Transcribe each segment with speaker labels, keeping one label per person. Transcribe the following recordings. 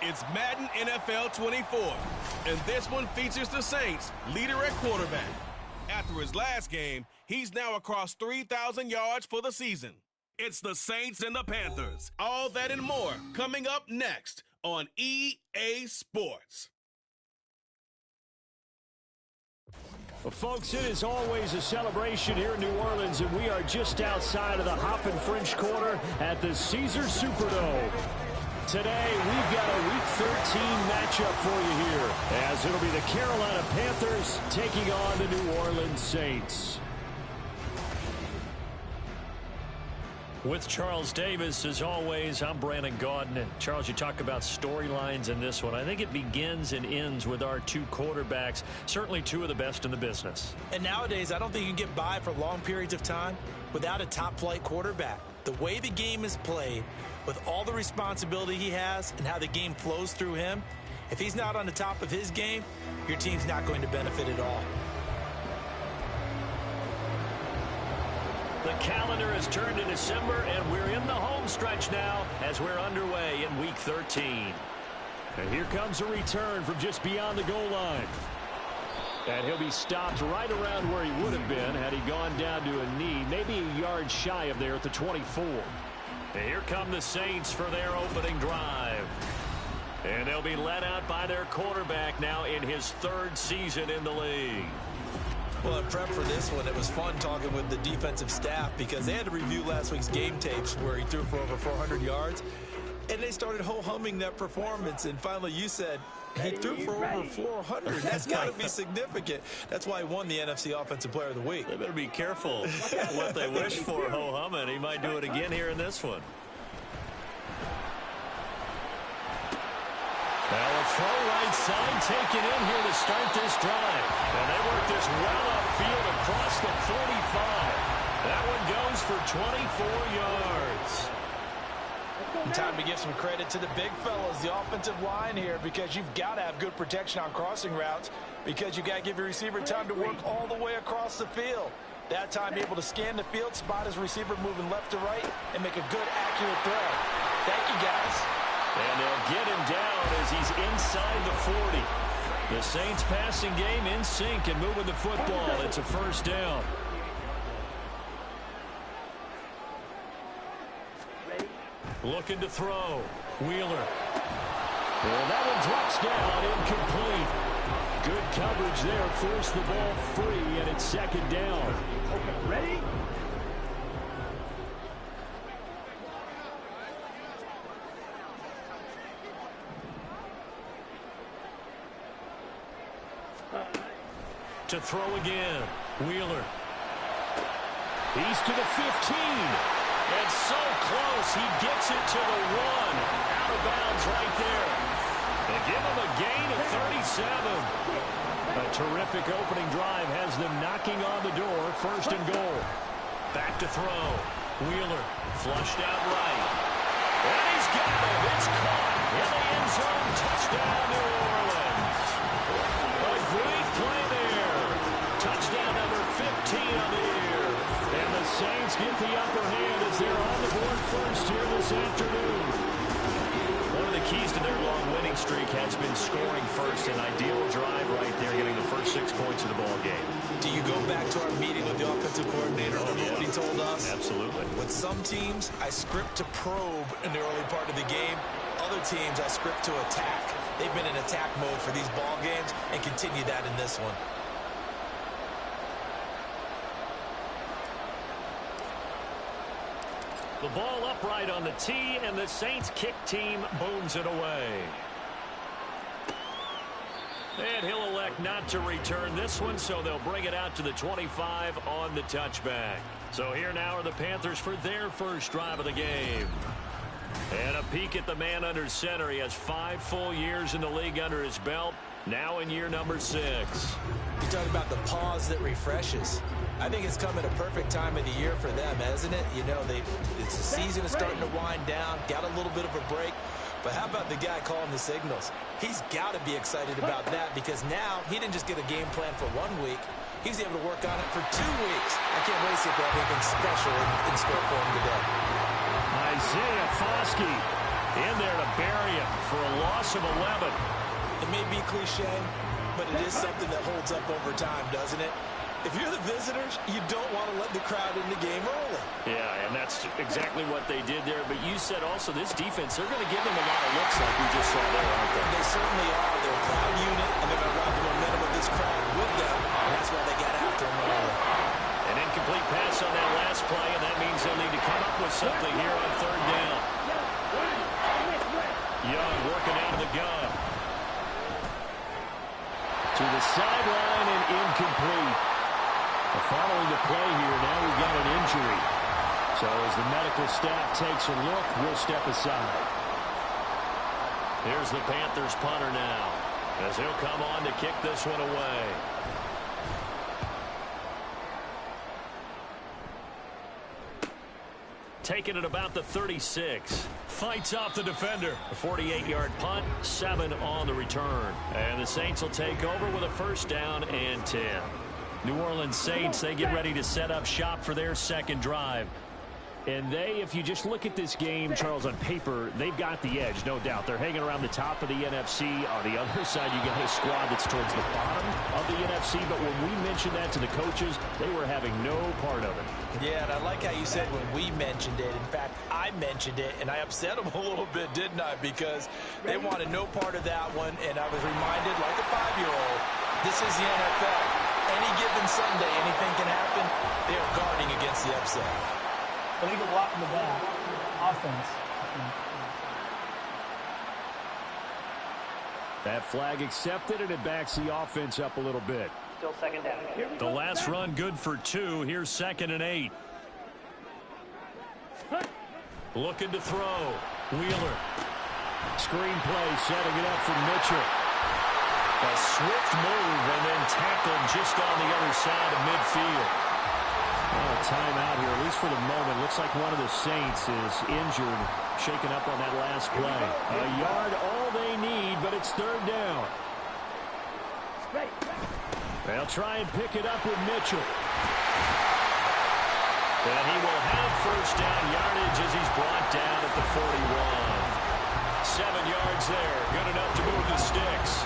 Speaker 1: It's Madden NFL 24, and this one features the Saints' leader at quarterback. After his last game, he's now across 3,000 yards for the season. It's the Saints and the Panthers. All that and more coming up next on EA Sports.
Speaker 2: Well, folks, it is always a celebration here in New Orleans, and we are just outside of the Hoppin' French Quarter at the Caesars Superdome. Today, we've got a Week 13 matchup for you here, as it'll be the Carolina Panthers taking on the New Orleans Saints. With Charles Davis, as always, I'm Brandon Gaudin. Charles, you talk about storylines in this one. I think it begins and ends with our two quarterbacks, certainly two of the best in the business.
Speaker 3: And nowadays, I don't think you can get by for long periods of time without a top-flight quarterback. The way the game is played, with all the responsibility he has and how the game flows through him, if he's not on the top of his game, your team's not going to benefit at all.
Speaker 2: The calendar has turned to December, and we're in the home stretch now as we're underway in Week 13. And here comes a return from just beyond the goal line. And he'll be stopped right around where he would have been had he gone down to a knee, maybe a yard shy of there at the 24. And here come the Saints for their opening drive. And they'll be led out by their quarterback now in his third season in the league.
Speaker 3: Well, in prep for this one, it was fun talking with the defensive staff because they had to review last week's game tapes where he threw for over 400 yards. And they started ho-humming that performance. And finally, you said, he threw for over 400. That's got to be significant. That's why he won the NFC Offensive Player of the Week.
Speaker 2: They better be careful what they wish for ho-humming. He might do it again here in this one. Now a throw right side taken in here to start this drive. And they work this well upfield across the 45. That one goes for 24 yards.
Speaker 3: Time to give some credit to the big fellas, the offensive line here, because you've got to have good protection on crossing routes because you've got to give your receiver time to work all the way across the field. That time able to scan the field, spot his receiver moving left to right, and make a good, accurate throw. Thank you, guys.
Speaker 2: And they'll get him down as he's inside the 40. The Saints passing game in sync and moving the football. It's a first down. Looking to throw. Wheeler. And that one drops down, incomplete. Good coverage there. Forced the ball free, and it's second down.
Speaker 4: Okay, ready?
Speaker 2: To throw again. Wheeler. He's to the 15. And so close, he gets it to the 1. Out of bounds right there. They give him a gain of 37. A terrific opening drive has them knocking on the door. First and goal. Back to throw. Wheeler flushed out right. And he's got it. It's caught in the end zone. Touchdown, New Orleans. A great play there. Touchdown number 15 on the year. And the Saints get the upper hand as they're on the board first here this afternoon. One of the keys to their long winning streak has been scoring first. An ideal drive right there, getting the first 6 points of the ball game.
Speaker 3: Do you go back to our meeting with the offensive coordinator? Remember what he told us?
Speaker 2: Absolutely.
Speaker 3: With some teams, I script to probe in the early part of the game. Other teams, I script to attack. They've been in attack mode for these ball games and continue that in this one.
Speaker 2: The ball upright on the tee, and the Saints kick team booms it away. And he'll elect not to return this one, so they'll bring it out to the 25 on the touchback. So here now are the Panthers for their first drive of the game. And a peek at the man under center. He has 5 full years in the league under his belt, now in year number 6.
Speaker 3: You talk about the pause that refreshes. I think it's come at a perfect time of the year for them, hasn't it? You know, the season is starting to wind down, got a little bit of a break. But how about the guy calling the signals? He's got to be excited about that because now he didn't just get a game plan for 1 week. He's able to work on it for 2 weeks. I can't wait to see if they have anything special in store for him today.
Speaker 2: Isaiah Foskey In there to bury him for a loss of 11.
Speaker 3: It may be cliche, but it is something that holds up over time, doesn't it? If you're the visitors, you don't want to let the crowd in the game early.
Speaker 2: Yeah, and that's exactly what they did there. But you said also this defense, they're going to give them a lot of looks like we just saw there, aren't they?
Speaker 3: They certainly are. They're a crowd unit, and they're going to ride the momentum of this crowd with them, and that's why they got after them early.
Speaker 2: An incomplete pass on that last play, and that means they'll need to come up with something here on third down. Young working out of the gun. To the sideline and incomplete. Following the play here, now we've got an injury. So as the medical staff takes a look, we'll step aside. Here's the Panthers punter now, as he'll come on to kick this one away. Taking it about the 36. Fights off the defender. A 48-yard punt, 7 on the return. And the Saints will take over with a first down and 10. New Orleans Saints, they get ready to set up shop for their second drive. And they, if you just look at this game, Charles, on paper, they've got the edge, no doubt. They're hanging around the top of the NFC. On the other side, you got a squad that's towards the bottom of the NFC. But when we mentioned that to the coaches, they were having no part of it.
Speaker 3: Yeah, and I like how you said when we mentioned it. In fact, I mentioned it, and I upset them a little bit, didn't I? Because they wanted no part of that one, and I was reminded, like a 5-year-old, this is the NFL. Any given Sunday, anything can happen. They are guarding against the upset.
Speaker 4: Illegal block in the back. Offense.
Speaker 2: That flag accepted, and it backs the offense up a little bit.
Speaker 4: Still second down.
Speaker 2: The last run good for 2. Here's 2nd and 8. Looking to throw. Wheeler. Screen play, setting it up for Mitchell. A swift move and then tackled just on the other side of midfield. Well, timeout here, at least for the moment. Looks like one of the Saints is injured, shaken up on that last play. A yard, all they need, but it's third down. They'll try and pick it up with Mitchell. And he will have first down yardage as he's brought down at the 41. 7 yards there, good enough to move the sticks.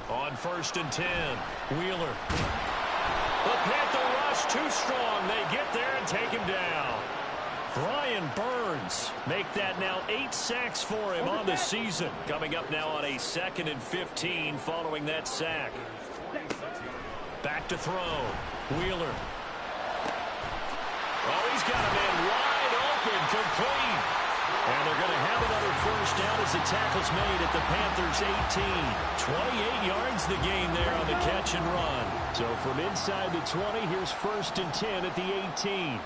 Speaker 2: On 1st and 10, Wheeler. The Panther rush too strong. They get there and take him down. Brian Burns make that now 8 sacks for him on the season. Coming up now on a 2nd and 15 following that sack. Back to throw. Wheeler. Oh, he's got a man wide open, complete. And they're going to have another first down as the tackle's made at the Panthers' 18. 28 yards the gain there on the catch and run. So from inside the 20, here's 1st and 10 at the 18.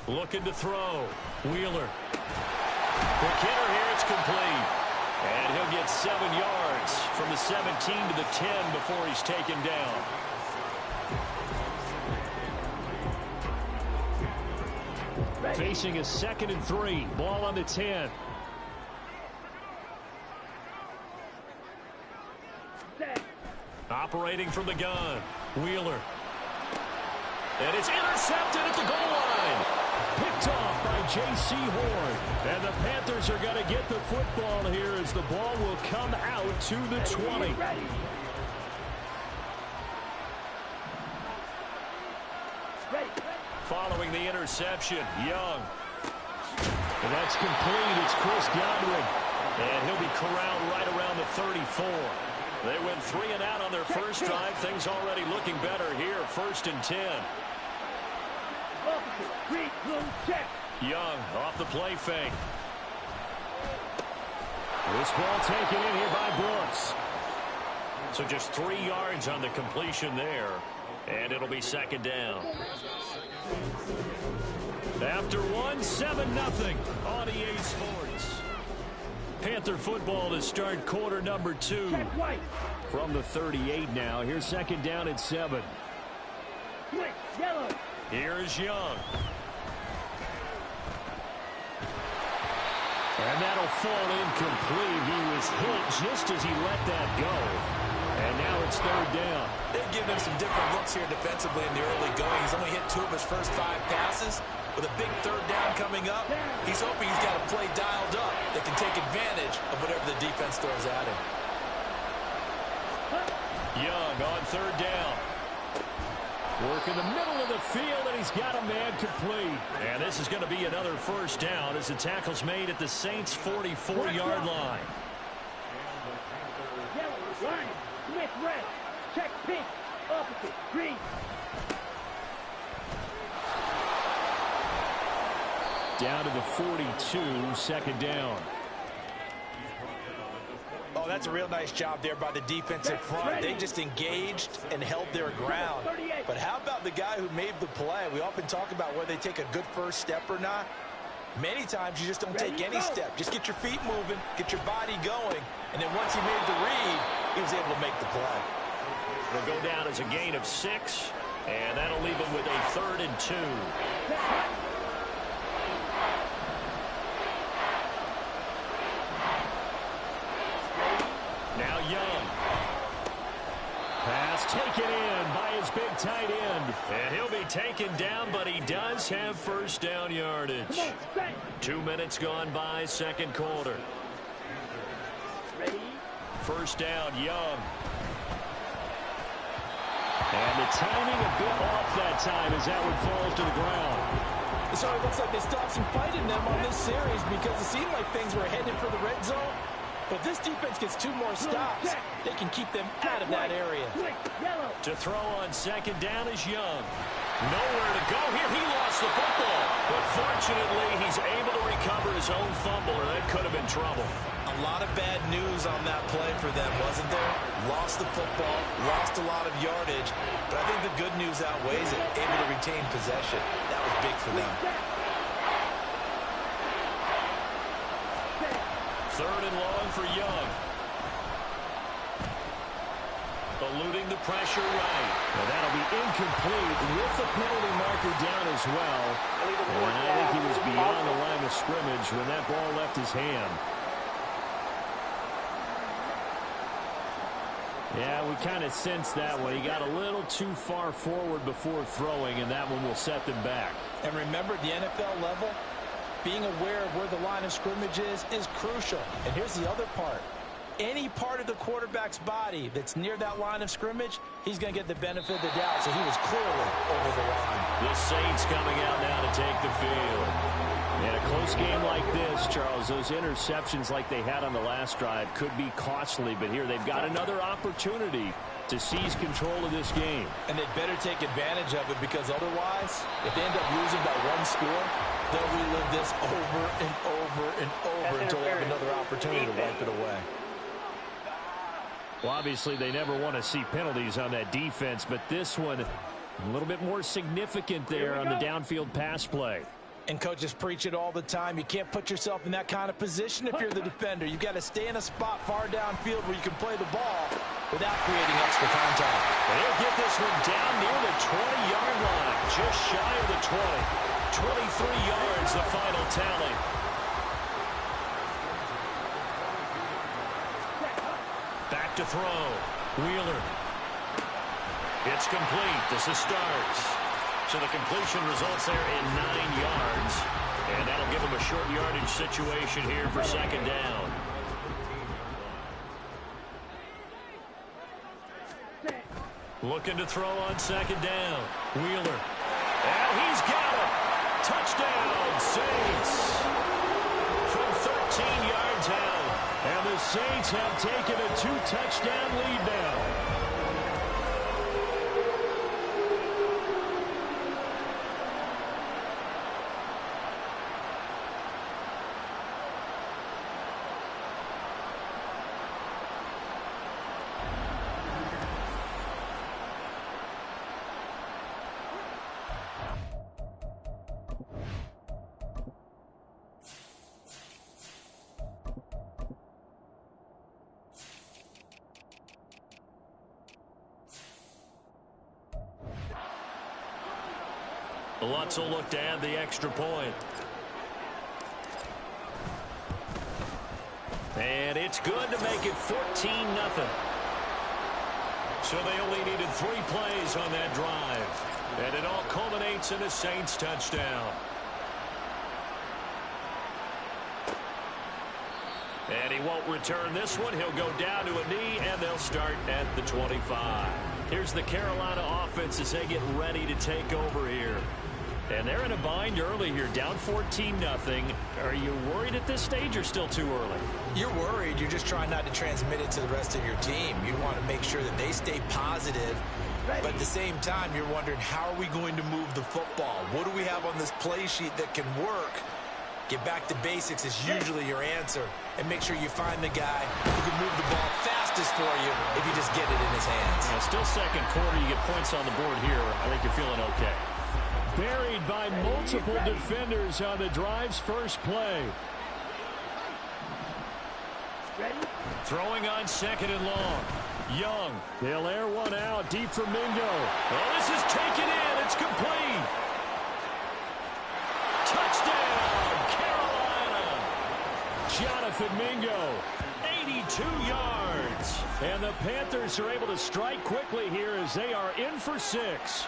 Speaker 2: Looking to throw. Wheeler. The kicker here, it's complete. And he'll get 7 yards from the 17 to the 10 before he's taken down. Facing a 2nd and 3. Ball on the 10. Operating from the gun. Wheeler. And it's intercepted at the goal line. Picked off by J.C. Horn. And the Panthers are going to get the football here as the ball will come out to the 20. Following the interception, Young. And that's complete. It's Chris Godwin. And he'll be corralled right around the 34. They went 3 and out on their first drive. Things already looking better here. 1st and 10. Young off the play fake. This ball taken in here by Brooks. So just 3 yards on the completion there. And it'll be 2nd down. After 1, 7-0 on EA Sports. Panther football to start quarter number 2. From the 38 now. Here's 2nd down at 7. Here's Young. And that'll fall incomplete. He was hit just as he let that go. And now it's third down.
Speaker 3: They've given him some different looks here defensively in the early going. He's only hit 2 of his first 5 passes. With a big third down coming up, he's hoping he's got a play dialed up that can take advantage of whatever the defense throws at him.
Speaker 2: Young on third down. Work in the middle of the field, and he's got a man complete. And this is going to be another first down as the tackle's made at the Saints' 44-yard line.
Speaker 5: Yellow, line, Smith, red, check, pink, opposite, green.
Speaker 2: Down to the 42, second down.
Speaker 3: Oh, that's a real nice job there by the defensive front. They just engaged and held their ground. But how about the guy who made the play? We often talk about whether they take a good first step or not. Many times you just don't take any step. Just get your feet moving, get your body going, and then once he made the read, he was able to make the play.
Speaker 2: It'll go down as a gain of 6, and that'll leave him with a 3rd and 2. Now Young. Pass taken in by his big tight end. And he'll be taken down, but he does have first down yardage. 2 minutes gone by, second quarter. First down, Young. And the timing a bit off that time as that one falls to the ground.
Speaker 3: So it looks like they still have some fight in them on this series because it seemed like things were headed for the red zone. But if this defense gets 2 more stops, they can keep them out of that area.
Speaker 2: To throw on second down is Young. Nowhere to go here. He lost the football. But fortunately, he's able to recover his own fumble, or that could have been trouble.
Speaker 3: A lot of bad news on that play for them, wasn't there? Lost the football, lost a lot of yardage. But I think the good news outweighs it. Able to retain possession. That was big for them.
Speaker 2: 3rd and long for Young. Eluding the pressure right. And that'll be incomplete with the penalty marker down as well. And I think he was beyond the line of scrimmage when that ball left his hand. Yeah, we kind of sensed that one. He got a little too far forward before throwing, and that one will set them back.
Speaker 3: And remember, at the NFL level, being aware of where the line of scrimmage is crucial. And here's the other part. Any part of the quarterback's body that's near that line of scrimmage, he's going to get the benefit of the doubt. So he was clearly over the line.
Speaker 2: The Saints coming out now to take the field. In a close game like this, Charles, those interceptions like they had on the last drive could be costly. But here they've got another opportunity to seize control of this game.
Speaker 3: And they'd better take advantage of it because otherwise, if they end up losing by 1 score, they'll relive this over and over and over until they have another opportunity to wipe it away.
Speaker 2: Well, obviously, they never want to see penalties on that defense, but this one a little bit more significant there on the downfield pass play.
Speaker 3: And coaches preach it all the time. You can't put yourself in that kind of position if you're the defender. You've got to stay in a spot far downfield where you can play the ball without creating extra contact.
Speaker 2: And he'll get this one down near the 20-yard line, just shy of the 20. 23 yards, the final tally. Back to throw. Wheeler. It's complete. This is starts. So the completion results there in 9 yards. And that'll give him a short yardage situation here for second down. Looking to throw on second down. Wheeler. And he's got it. Touchdown, Saints. From 13 yards out. And the Saints have taken a 2-touchdown lead now. Lutz will look to add the extra point. And it's good to make it 14-0. So they only needed 3 plays on that drive. And it all culminates in a Saints touchdown. And he won't return this one. He'll go down to a knee, and they'll start at the 25. Here's the Carolina offense as they get ready to take over here. And they're in a bind early here, down 14-0. Are you worried at this stage or still too early?
Speaker 3: You're worried. You're just trying not to transmit it to the rest of your team. You want to make sure that they stay positive. But at the same time, you're wondering, how are we going to move the football? What do we have on this play sheet that can work? Get back to basics is usually your answer. And make sure you find the guy who can move the ball fastest for you if you just get it in his hands.
Speaker 2: Yeah, still second quarter. You get points on the board here. I think you're feeling okay. Buried by multiple defenders on the drive's first play. Throwing on second and long. Young. They'll air one out deep for Mingo. Oh, this is taken in. It's complete. Touchdown, Carolina. Jonathan Mingo, 82 yards. And the Panthers are able to strike quickly here as they are in for 6.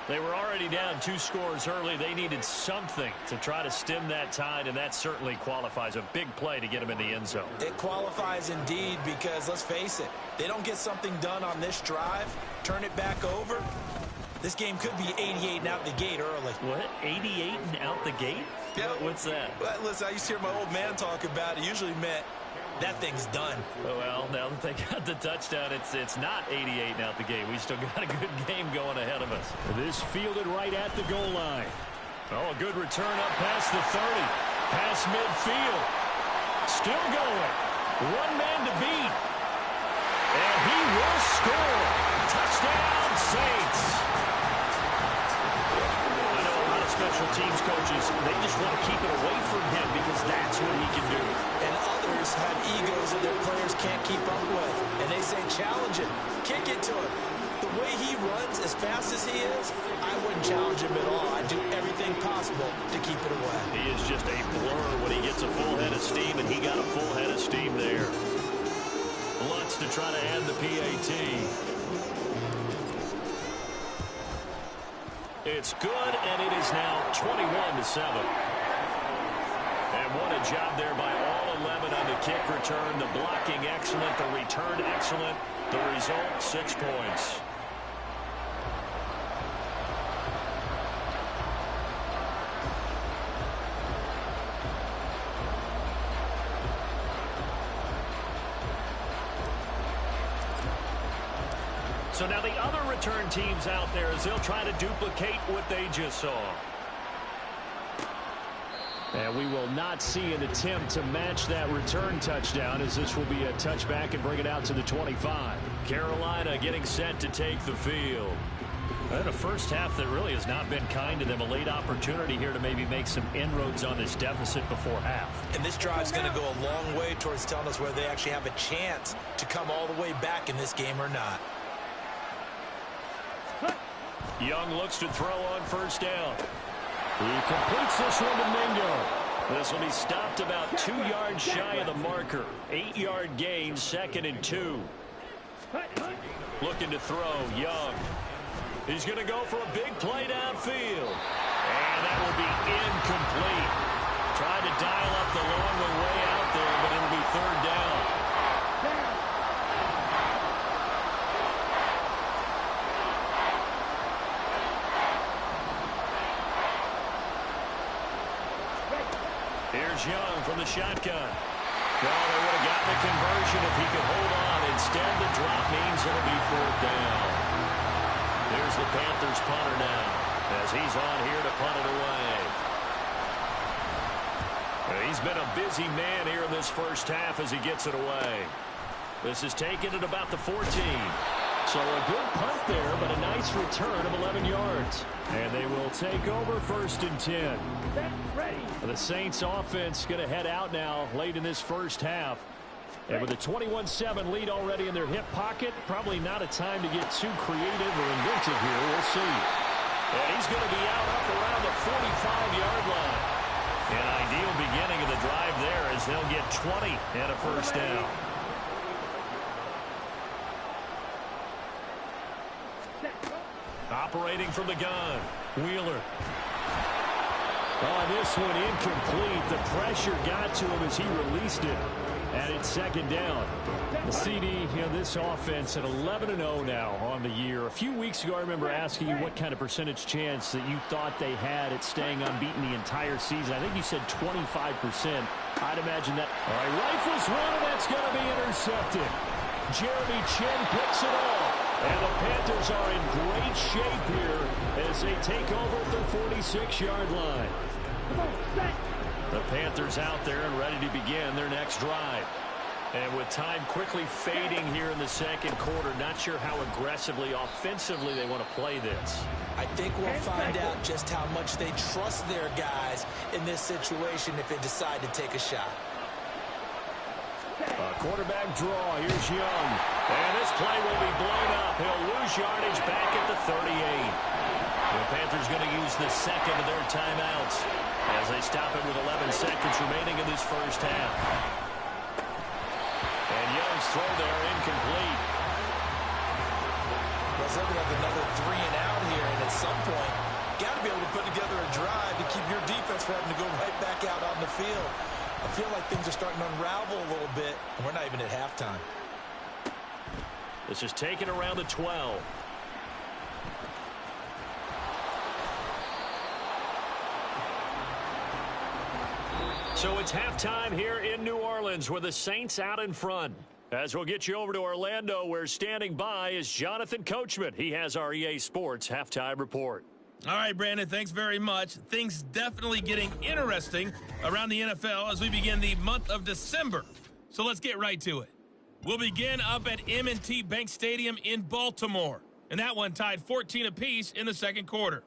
Speaker 2: They were already down 2 scores early. They needed something to try to stem that tide, and that certainly qualifies. A big play to get them in the end zone.
Speaker 3: It qualifies indeed because, let's face it, they don't get something done on this drive, turn it back over, this game could be 88 and out the gate early.
Speaker 2: What? 88 and out the gate?
Speaker 3: Yeah.
Speaker 2: What's that?
Speaker 3: Well, listen, I used to hear my old man talk about it. Usually meant that thing's done.
Speaker 2: Well, now that they got the touchdown, it's not 88 and out the gate. We still got a good game going ahead of us. This fielded right at the goal line. Oh, a good return up past the 30. Past midfield. Still going. One man to beat. And he will score. Touchdown, Saints. I know a lot of special teams coaches, they just want to keep it away from him because that's what he can do.
Speaker 3: And others have egos that their players can't keep up with. And they say, challenge him. Kick it to him. The way he runs as fast as he is, I wouldn't challenge him at all. I'd do everything possible to keep it away.
Speaker 2: He is just a blur when he gets a full head of steam, and he got a full head of steam there. Lutz to try to add the PAT. It's good, and it is now 21-7. And what a job there by all 11 on the kick return. The blocking excellent, the return excellent. The result, 6 points. So now the other return teams out there as they'll try to duplicate what they just saw. And we will not see an attempt to match that return touchdown as this will be a touchback and bring it out to the 25. Carolina getting set to take the field. And a first half that really has not been kind to them. A late opportunity here to maybe make some inroads on this deficit before half.
Speaker 3: And this drive's going to go a long way towards telling us whether they actually have a chance to come all the way back in this game or not.
Speaker 2: Young looks to throw on first down. He completes this one to Mingo. This will be stopped about 2 yards shy of the marker. 8-yard gain, 2nd and 2. Looking to throw, Young. He's going to go for a big play downfield. And that will be incomplete. Tried to dial up the long way out there, but it'll be 3rd down. Here's Young from the shotgun. Well, they would have gotten a conversion if he could hold on. Instead, the drop means it'll be 4th down. Here's the Panthers punter now as he's on here to punt it away. He's been a busy man here in this first half as he gets it away. This is taken at about the 14. So a good punt there, but a nice return of 11 yards. And they will take over 1st and 10. The Saints offense going to head out now late in this first half. And with a 21-7 lead already in their hip pocket, probably not a time to get too creative or inventive here. We'll see. And he's going to be out up around the 45-yard line. An ideal beginning of the drive there as they'll get 20 and a first down. Operating from the gun, Wheeler. On this one, incomplete. The pressure got to him as he released it. And it's second down. The CD, this offense at 11-0 now on the year. A few weeks ago, I remember asking you what kind of percentage chance that you thought they had at staying unbeaten the entire season. I think you said 25%. I'd imagine that. All right, rifles one, and that's going to be intercepted. Jeremy Chin picks it off. And the Panthers are in great shape here as they take over at the 46-yard line. The Panthers out there and ready to begin their next drive. And with time quickly fading here in the second quarter, not sure how aggressively, offensively they want to play this.
Speaker 3: I think we'll find out just how much they trust their guys in this situation if they decide to take a shot.
Speaker 2: A quarterback draw. Here's Young. And this play will be blown up. He'll lose yardage back at the 38. The Panthers going to use the second of their timeouts as they stop it with 11 seconds remaining in this first half. And Young's throw there incomplete.
Speaker 3: Well, it's looking like another 3 and out here, and at some point, got to be able to put together a drive to keep your defense from having to go right back out on the field. I feel like things are starting to unravel a little bit, and we're not even at halftime.
Speaker 2: This is taken around the 12. So it's halftime here in New Orleans with the Saints out in front. As we'll get you over to Orlando, where standing by is Jonathan Coachman. He has our EA Sports halftime report.
Speaker 6: All right, Brandon, thanks very much. Things definitely getting interesting around the NFL as we begin the month of December. So let's get right to it. We'll begin up at M&T Bank Stadium in Baltimore. And that one tied 14 apiece in the second quarter.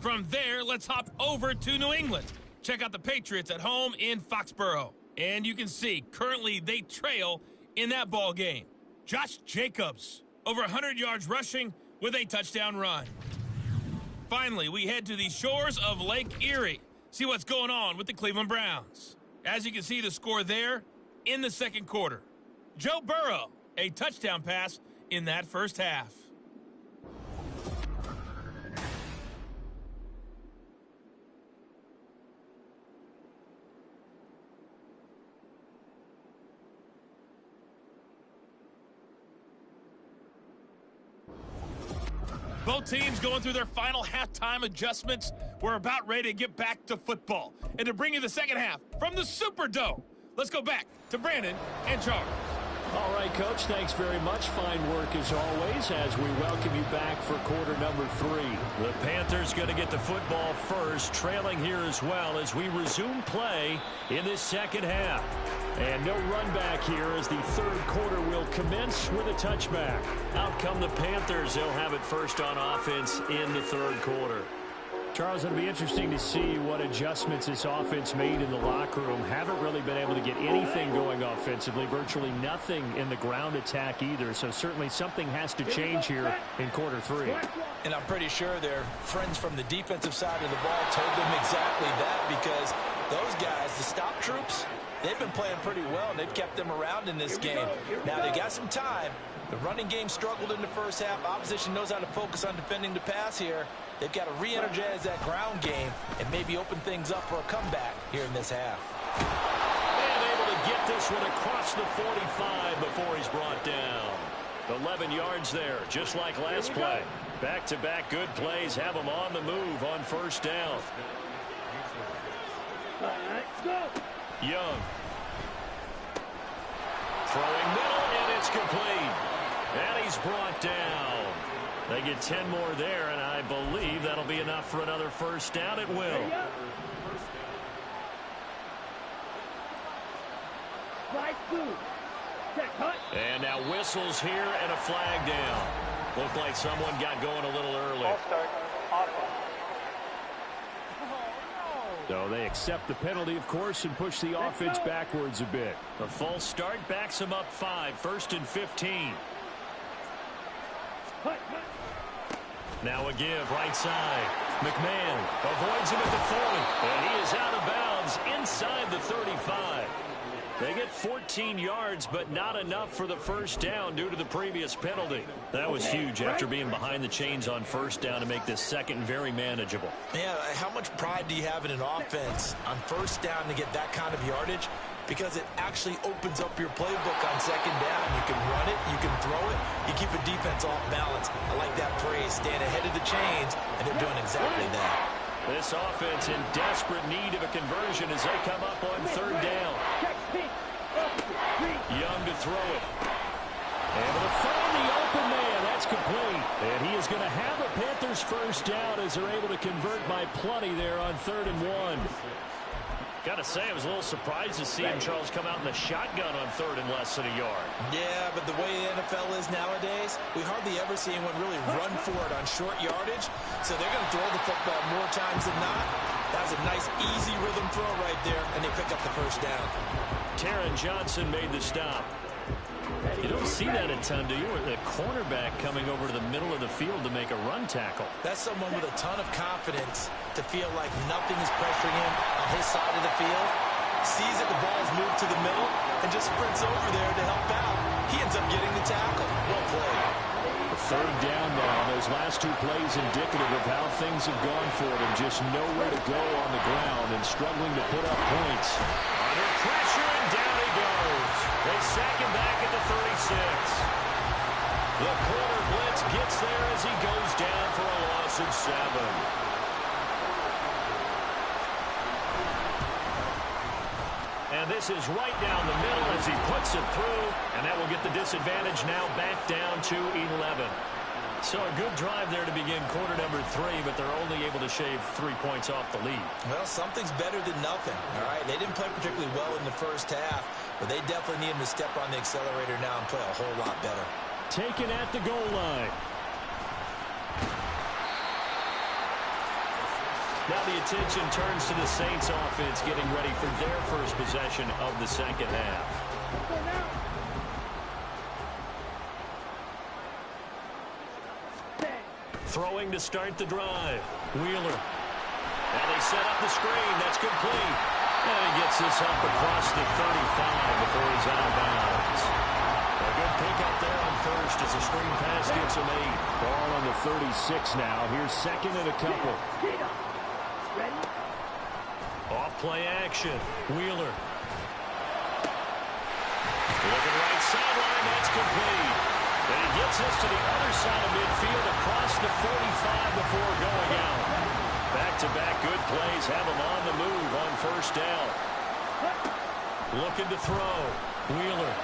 Speaker 6: From there, let's hop over to New England. Check out the Patriots at home in Foxborough. And you can see, currently they trail in that ball game. Josh Jacobs, over 100 yards rushing with a touchdown run. Finally, we head to the shores of Lake Erie. See what's going on with the Cleveland Browns. As you can see, the score there in the second quarter. Joe Burrow, a touchdown pass in that first half. Both teams going through their final halftime adjustments. We're about ready to get back to football. And to bring you the second half from the Superdome, let's go back to Brandon and Charles.
Speaker 2: All right, Coach, thanks very much. Fine work as always as we welcome you back for quarter number 3. The Panthers going to get the football first, trailing here as well as we resume play in this second half. And no run back here as the third quarter will commence with a touchback. Out come the Panthers. They'll have it first on offense in the third quarter. Charles, it'll be interesting to see what adjustments this offense made in the locker room. Haven't really been able to get anything going offensively, virtually nothing in the ground attack either. So certainly something has to change here in quarter 3.
Speaker 3: And I'm pretty sure their friends from the defensive side of the ball told them exactly that, because those guys, the stop troops, they've been playing pretty well. They've kept them around in this game. Now they got some time. The running game struggled in the first half. Opposition knows how to focus on defending the pass here. They've got to re-energize that ground game and maybe open things up for a comeback here in this half.
Speaker 2: And able to get this one across the 45 before he's brought down. 11 yards there, just like last play. Back-to-back good plays have him on the move on first down.
Speaker 5: All right, go.
Speaker 2: Young. Throwing middle, and it's complete. And he's brought down. They get 10 more there, and I believe that'll be enough for another first down. It will. And now whistles here and a flag down. Looked like someone got going a little early.
Speaker 4: False start. Awful.
Speaker 2: So they accept the penalty, of course, and push the offense backwards a bit. A false start backs them up 5, 1st and 15. Now a give right side. McMahon avoids him at the 40. And he is out of bounds inside the 35. They get 14 yards, but not enough for the first down due to the previous penalty. That was huge after being behind the chains on first down to make this second very manageable.
Speaker 3: Yeah, how much pride do you have in an offense on first down to get that kind of yardage? Because it actually opens up your playbook on second down. You can run it, you can throw it, you keep a defense off balance. I like that phrase, staying ahead of the chains, and they're doing exactly that.
Speaker 2: This offense in desperate need of a conversion as they come up on third down. Young to throw it. Able to find the open man. That's complete. And he is going to have a Panthers first down as they're able to convert by plenty there on 3rd and 1. Got to say, I was a little surprised to see him, Charles, come out in the shotgun on 3rd and less than a yard.
Speaker 3: Yeah, but the way the NFL is nowadays, we hardly ever see anyone really run for it on short yardage. So they're going to throw the football more times than not. That was a nice, easy rhythm throw right there, and they pick up the first down.
Speaker 2: Taron Johnson made the stop. You don't see that a ton, do you? With a cornerback coming over to the middle of the field to make a run tackle.
Speaker 3: That's someone with a ton of confidence to feel like nothing is pressuring him on his side of the field. Sees that the ball is moved to the middle and just sprints over there to help out. He ends up getting the tackle. Well played.
Speaker 2: Third down now. Those last two plays indicative of how things have gone for them. Just nowhere to go on the ground and struggling to put up points. Under pressure, and down he goes. They sack him back at the 36. The corner blitz gets there as he goes down for a loss of 7. And this is right down the middle as he puts it through. And that will get the disadvantage now back down to 11. So a good drive there to begin quarter number 3, but they're only able to shave 3 points off the lead.
Speaker 3: Well, something's better than nothing, all right? They didn't play particularly well in the first half, but they definitely need him to step on the accelerator now and play a whole lot better.
Speaker 2: Taken at the goal line. Now the attention turns to the Saints offense getting ready for their first possession of the second half. Throwing to start the drive. Wheeler. And they set up the screen. That's complete. And he gets this up across the 35 before he's out of bounds. A good pick up there on first as the screen pass gets him 8. Ball on the 36 now. Here's second and a couple. Off play action. Wheeler. Looking right sideline. That's complete. And he gets us to the other side of midfield across the 45 before going out. Back-to-back good plays have him on the move on first down. Looking to throw. Wheeler.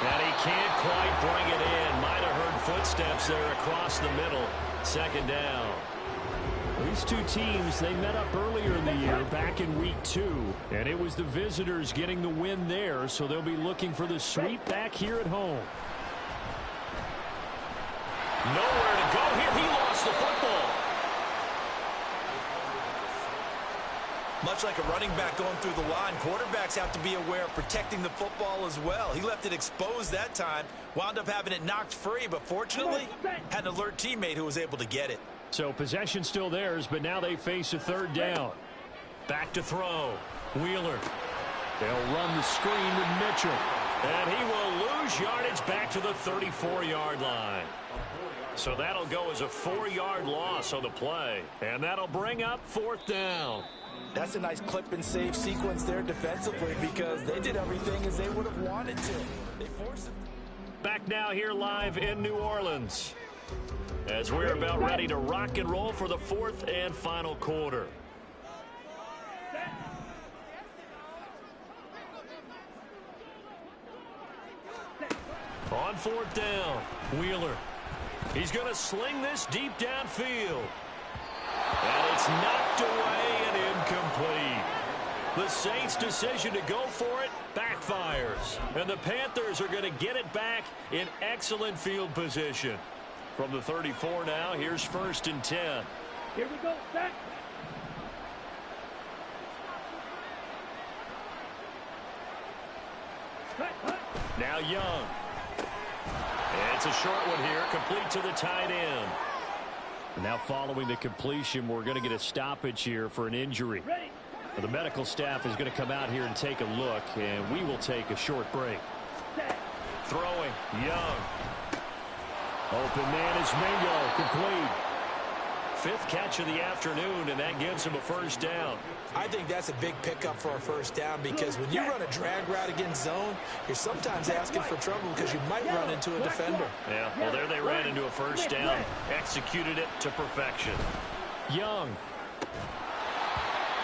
Speaker 2: And he can't quite bring it in. Might have heard footsteps there across the middle. Second down. These two teams, they met up earlier in the year, back in week 2. And it was the visitors getting the win there, so they'll be looking for the sweep back here at home. Nowhere to go here. He lost the football.
Speaker 3: Much like a running back going through the line, quarterbacks have to be aware of protecting the football as well. He left it exposed that time, wound up having it knocked free, but fortunately had an alert teammate who was able to get it.
Speaker 2: So possession still theirs, but now they face a third down. Back to throw. Wheeler. They'll run the screen with Mitchell. And he will lose yardage back to the 34-yard line. So that'll go as a 4-yard loss on the play. And that'll bring up fourth down.
Speaker 3: That's a nice clip and save sequence there defensively because they did everything as they would have wanted to. They forced it.
Speaker 2: Back now here live in New Orleans as we're about ready to rock and roll for the fourth and final quarter. On fourth down, Wheeler. He's going to sling this deep downfield. And it's knocked away and incomplete. The Saints' decision to go for it backfires. And the Panthers are going to get it back in excellent field position. From the 34 now, here's 1st and 10.
Speaker 5: Here we go, set.
Speaker 2: Now Young. It's a short one here, complete to the tight end. And now following the completion, we're going to get a stoppage here for an injury. The medical staff is going to come out here and take a look, and we will take a short break. Throwing, Young. Open man is Mingo, complete. 5th catch of the afternoon, and that gives him a first down.
Speaker 3: I think that's a big pickup for a first down because when you run a drag route against zone, you're sometimes asking for trouble because you might run into a defender.
Speaker 2: Yeah, well, there they ran into a first down. Executed it to perfection. Young.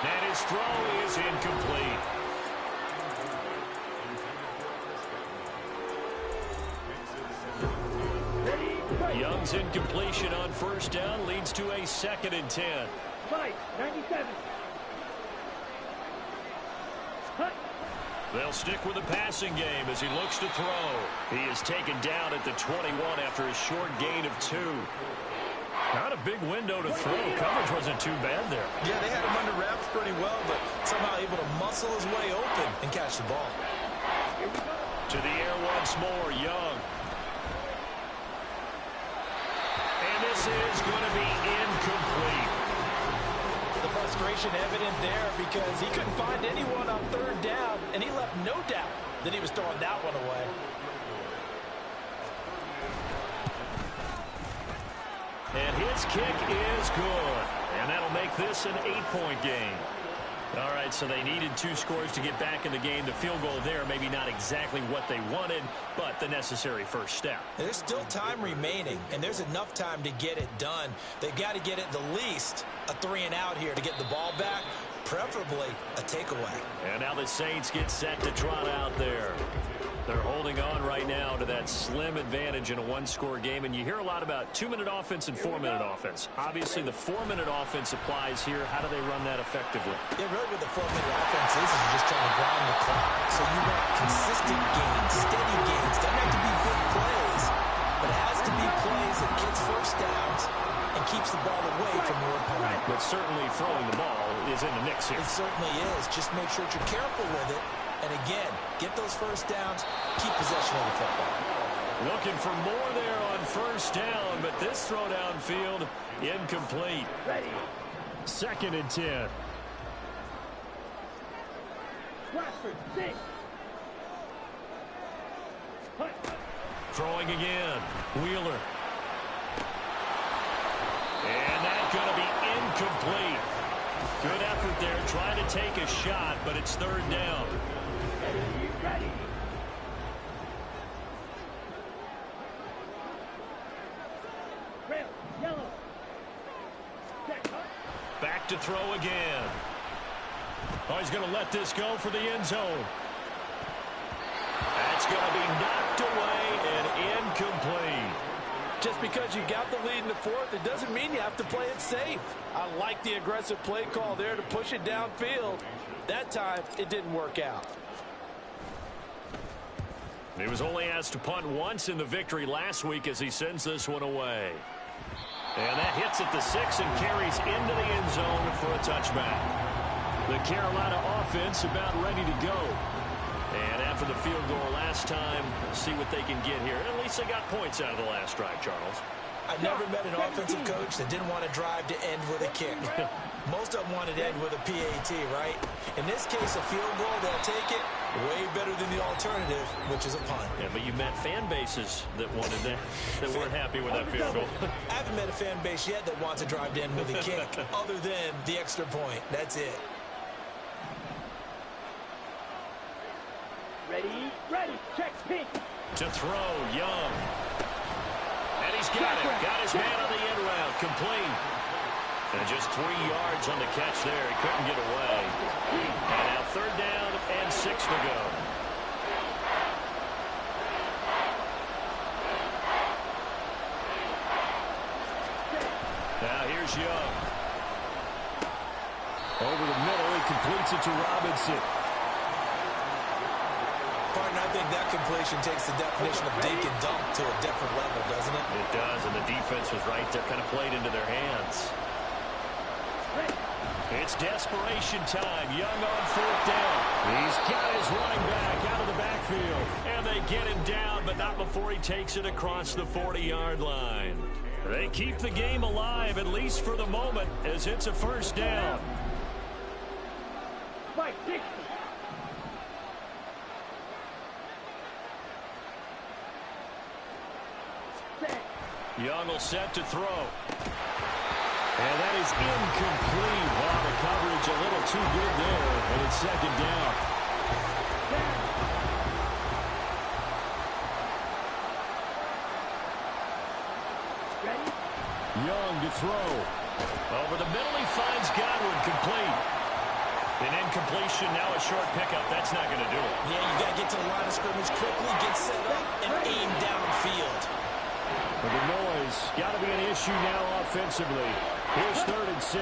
Speaker 2: And his throw is incomplete. Young's incompletion on first down leads to a 2nd and 10.
Speaker 5: Mike, 97.
Speaker 2: They'll stick with the passing game as he looks to throw. He is taken down at the 21 after a short gain of 2. Not a big window to throw. Coverage wasn't too bad there.
Speaker 3: Yeah, they had him under wraps pretty well, but somehow able to muscle his way open and catch the ball.
Speaker 2: To the air once more, Young. And this is going to be incomplete.
Speaker 3: The frustration evident there because he couldn't find anyone on 3rd down, and he left no doubt that he was throwing that one away.
Speaker 2: And his kick is good. And that'll make this an 8-point game. All right, so they needed 2 scores to get back in the game. The field goal there, maybe not exactly what they wanted, but the necessary first step.
Speaker 3: There's still time remaining, and there's enough time to get it done. They've got to get it the least a 3-and-out here to get the ball back, preferably a takeaway.
Speaker 2: And now the Saints get set to trot out there. They're holding on right now to that slim advantage in a 1-score game, and you hear a lot about 2-minute offense and 4-minute offense. Obviously, the 4-minute offense applies here. How do they run that effectively?
Speaker 3: Yeah, really what the 4-minute offense is just trying to grind the clock. So you want consistent gains, steady gains. Doesn't have to be big plays, but it has to be plays that gets first downs and keeps the ball away from your opponent.
Speaker 2: But certainly throwing the ball is in the mix here.
Speaker 3: It certainly is. Just make sure that you're careful with it. And again, get those first downs, keep possession of the football.
Speaker 2: Looking for more there on first down, but this throw downfield, incomplete.
Speaker 5: Ready.
Speaker 2: 2nd and 10.
Speaker 5: Bradford, 6.
Speaker 2: Throwing again. Wheeler. And that's going to be incomplete. Good effort there, trying to take a shot, but it's 3rd down.
Speaker 5: Ready. Red, yellow.
Speaker 2: Back to throw again. Oh, he's going to let this go for the end zone. That's going to be knocked away and incomplete.
Speaker 7: Just because you got the lead in the 4th, it doesn't mean you have to play it safe. I like the aggressive play call there to push it downfield. That time, it didn't work out.
Speaker 2: He was only asked to punt once in the victory last week as he sends this one away. And that hits at the 6 and carries into the end zone for a touchback. The Carolina offense about ready to go. And after the field goal last time, see what they can get here. At least they got points out of the last drive, Charles.
Speaker 3: I've never met an offensive coach that didn't want to drive to end with a kick. Most of them wanted to end with a PAT, right? In this case, a field goal, they'll take it. Way better than the alternative, which is a punt.
Speaker 2: Yeah, but you met fan bases that wanted that weren't happy with that field goal.
Speaker 3: I haven't met a fan base yet that wants to drive to end with a kick, other than the extra point. That's it.
Speaker 5: Ready, ready. Check pink.
Speaker 2: To throw, Young. And he's got it. Got his man on the end route. Complete. And just 3 yards on the catch there. He couldn't get away. And now 3rd down and 6 to go. Now here's Young. Over the middle, he completes it to Robinson.
Speaker 3: Partner, I think that completion takes the definition of dink and dunk to a different level, doesn't it?
Speaker 2: It does, and the defense was right there, kind of played into their hands. It's desperation time. Young on 4th down. He's got his running back out of the backfield. And they get him down, but not before he takes it across the 40-yard line. They keep the game alive, at least for the moment, as it's a first down.
Speaker 5: Fight 60.
Speaker 2: Young will set to throw. And that is incomplete. Wow, the coverage a little too good there, and it's second down. Young to throw. Over the middle, he finds Godwin, complete. An incompletion, now a short pickup. That's not going to do it.
Speaker 3: Yeah, you got to get to the line of scrimmage quickly, get set up, and aim downfield.
Speaker 2: But the noise got to be an issue now offensively. Here's 3rd and 6.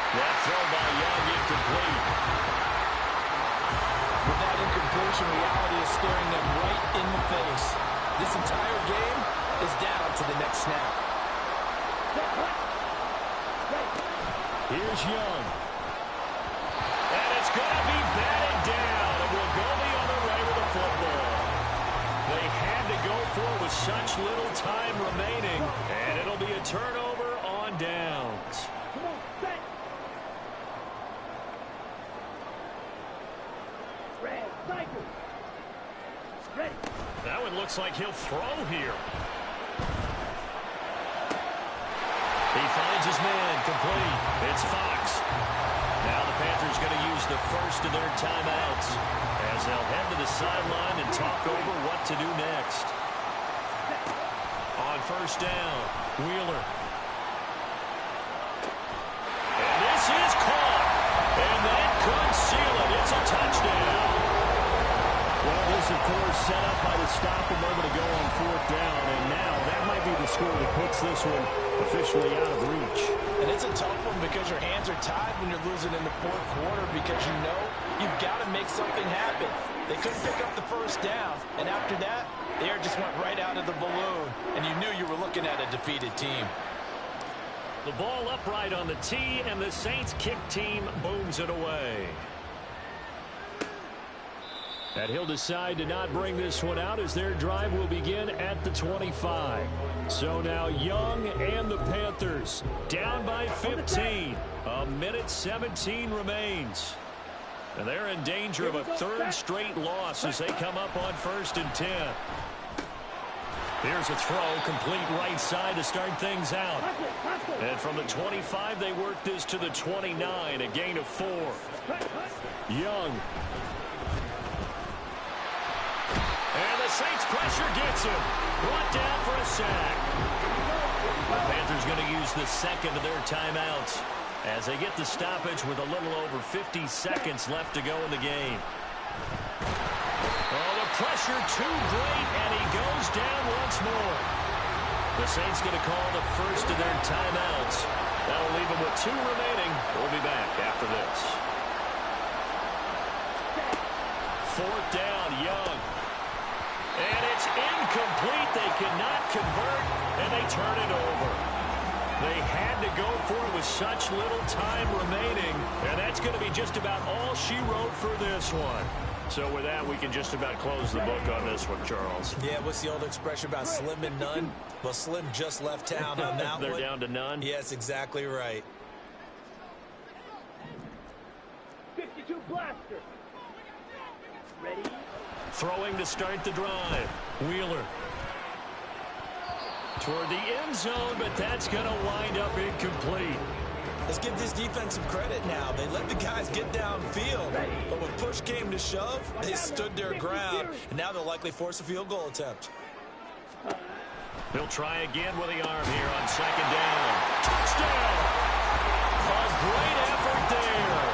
Speaker 2: That throw by Young incomplete.
Speaker 3: With that incompletion, reality is staring them right in the face. This entire game is down to the next snap.
Speaker 2: Here's Young. And it's going to be batted down. It will go the other way with the football. They had to go for it with such little time remaining, and it'll be a turnover on downs.
Speaker 5: Come on, set. Red, cycle. Ready.
Speaker 2: That one looks like he'll throw here. He finds his man, complete. It's Fox. Now the Panthers going to use the first of their timeouts as they'll head to the sideline and talk over what to do next. On first down, Wheeler. And this is caught. And that could seal it. It's a touchdown. Well, this, of course, set up by the stop a moment ago on 4th down. And now that might be the score that puts this one officially out of reach.
Speaker 3: And it's a tough one because your hands are tied when you're losing in the 4th quarter because you know you've got to make something happen. They couldn't pick up the first down, and after that, the air just went right out of the balloon, and you knew you were looking at a defeated team.
Speaker 2: The ball upright on the tee, and the Saints kick team booms it away. And he'll decide to not bring this one out as their drive will begin at the 25. So now Young and the Panthers down by 15. A minute 17 remains. And they're in danger of a 3rd straight loss as they come up on 1st and 10. Here's a throw, complete right side to start things out. And from the 25, they work this to the 29, a gain of 4. Young. And the Saints pressure gets him. Brought down for a sack. The Panthers going to use the second of their timeouts as they get the stoppage with a little over 50 seconds left to go in the game. Oh, the pressure too great, and he goes down once more. The Saints going to call the first of their timeouts. That'll leave them with 2 remaining. We'll be back after this. 4th down, Young. And it's incomplete. They cannot convert, and they turn it over. They had to go for it with such little time remaining, and that's going to be just about all she wrote for this one. So with that, we can just about close the book on this one, Charles.
Speaker 3: Yeah, what's the old expression about slim and none? Well, Slim just left town on that
Speaker 2: They're
Speaker 3: one.
Speaker 2: down to none?
Speaker 3: Yes, exactly right.
Speaker 5: 52 blaster. Ready.
Speaker 2: Throwing to start the drive. Wheeler. Toward the end zone, but that's going to wind up incomplete.
Speaker 3: Let's give this defense some credit now. They let the guys get downfield, but when push came to shove, they stood their ground, and now they'll likely force a field goal attempt.
Speaker 2: They'll try again with the arm here on 2nd down. Touchdown! A great effort there.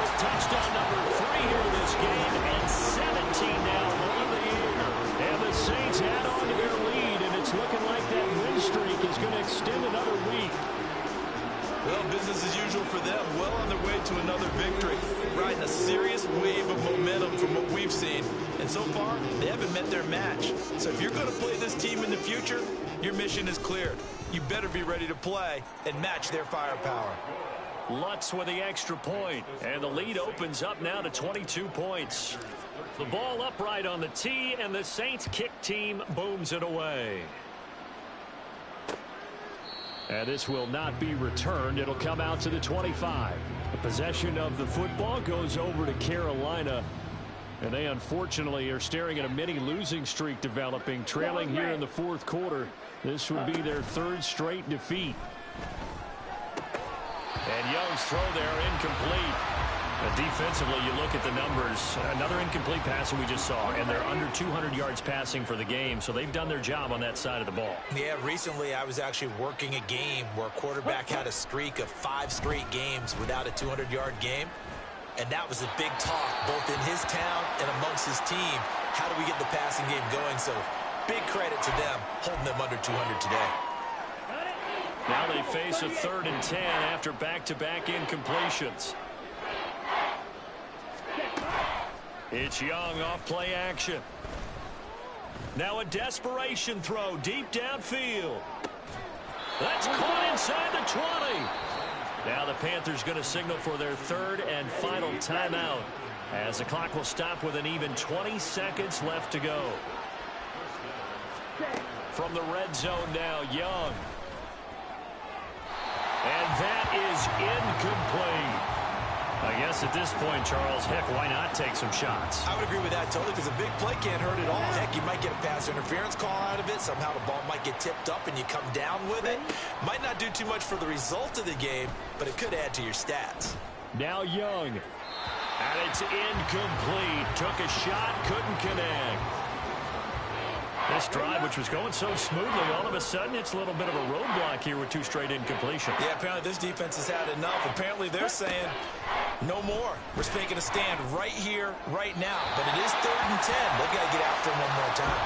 Speaker 2: With touchdown number 3 here in this game, and 17 now on the year. And the Saints add on to their lead, and it's looking like that win streak is going to extend another week.
Speaker 3: Well, business as usual for them. Well on their way to another victory. Riding a serious wave of momentum from what we've seen. And so far, they haven't met their match. So if you're going to play this team in the future, your mission is clear. You better be ready to play and match their firepower.
Speaker 2: Lutz with the extra point, and the lead opens up now to 22 points. The ball upright on the tee, and the Saints kick team booms it away. And this will not be returned. It'll come out to the 25. The possession of the football goes over to Carolina. And they unfortunately are staring at a mini losing streak developing, trailing here in the fourth quarter. This would be their third straight defeat. And Young's throw there incomplete. Defensively, you look at the numbers. Another incomplete pass that we just saw, and they're under 200 yards passing for the game, so they've done their job on that side of the ball.
Speaker 3: Yeah, recently I was actually working a game where a quarterback had a streak of 5 straight games without a 200-yard game, and that was a big talk both in his town and amongst his team. How do we get the passing game going? So big credit to them holding them under 200 today.
Speaker 2: Now they face a 3rd and 10 after back-to-back incompletions. It's Young off play action. Now a desperation throw deep downfield. That's caught inside the 20. Now the Panthers going to signal for their 3rd and final timeout as the clock will stop with an even 20 seconds left to go. From the red zone now, Young. And that is incomplete. I guess at this point, Charles, heck, why not take some shots?
Speaker 3: I would agree with that totally, because a big play can't hurt at all. Heck, you might get a pass interference call out of it. Somehow the ball might get tipped up and you come down with it. Might not do too much for the result of the game, but it could add to your stats.
Speaker 2: Now Young. And it's incomplete. Took a shot, couldn't connect. This drive, which was going so smoothly, all of a sudden it's a little bit of a roadblock here with 2 straight incompletions.
Speaker 3: Yeah, apparently this defense has had enough. Apparently they're saying no more. We're making a stand right here, right now. But it is 3rd and 10. They've got to get after him one more time.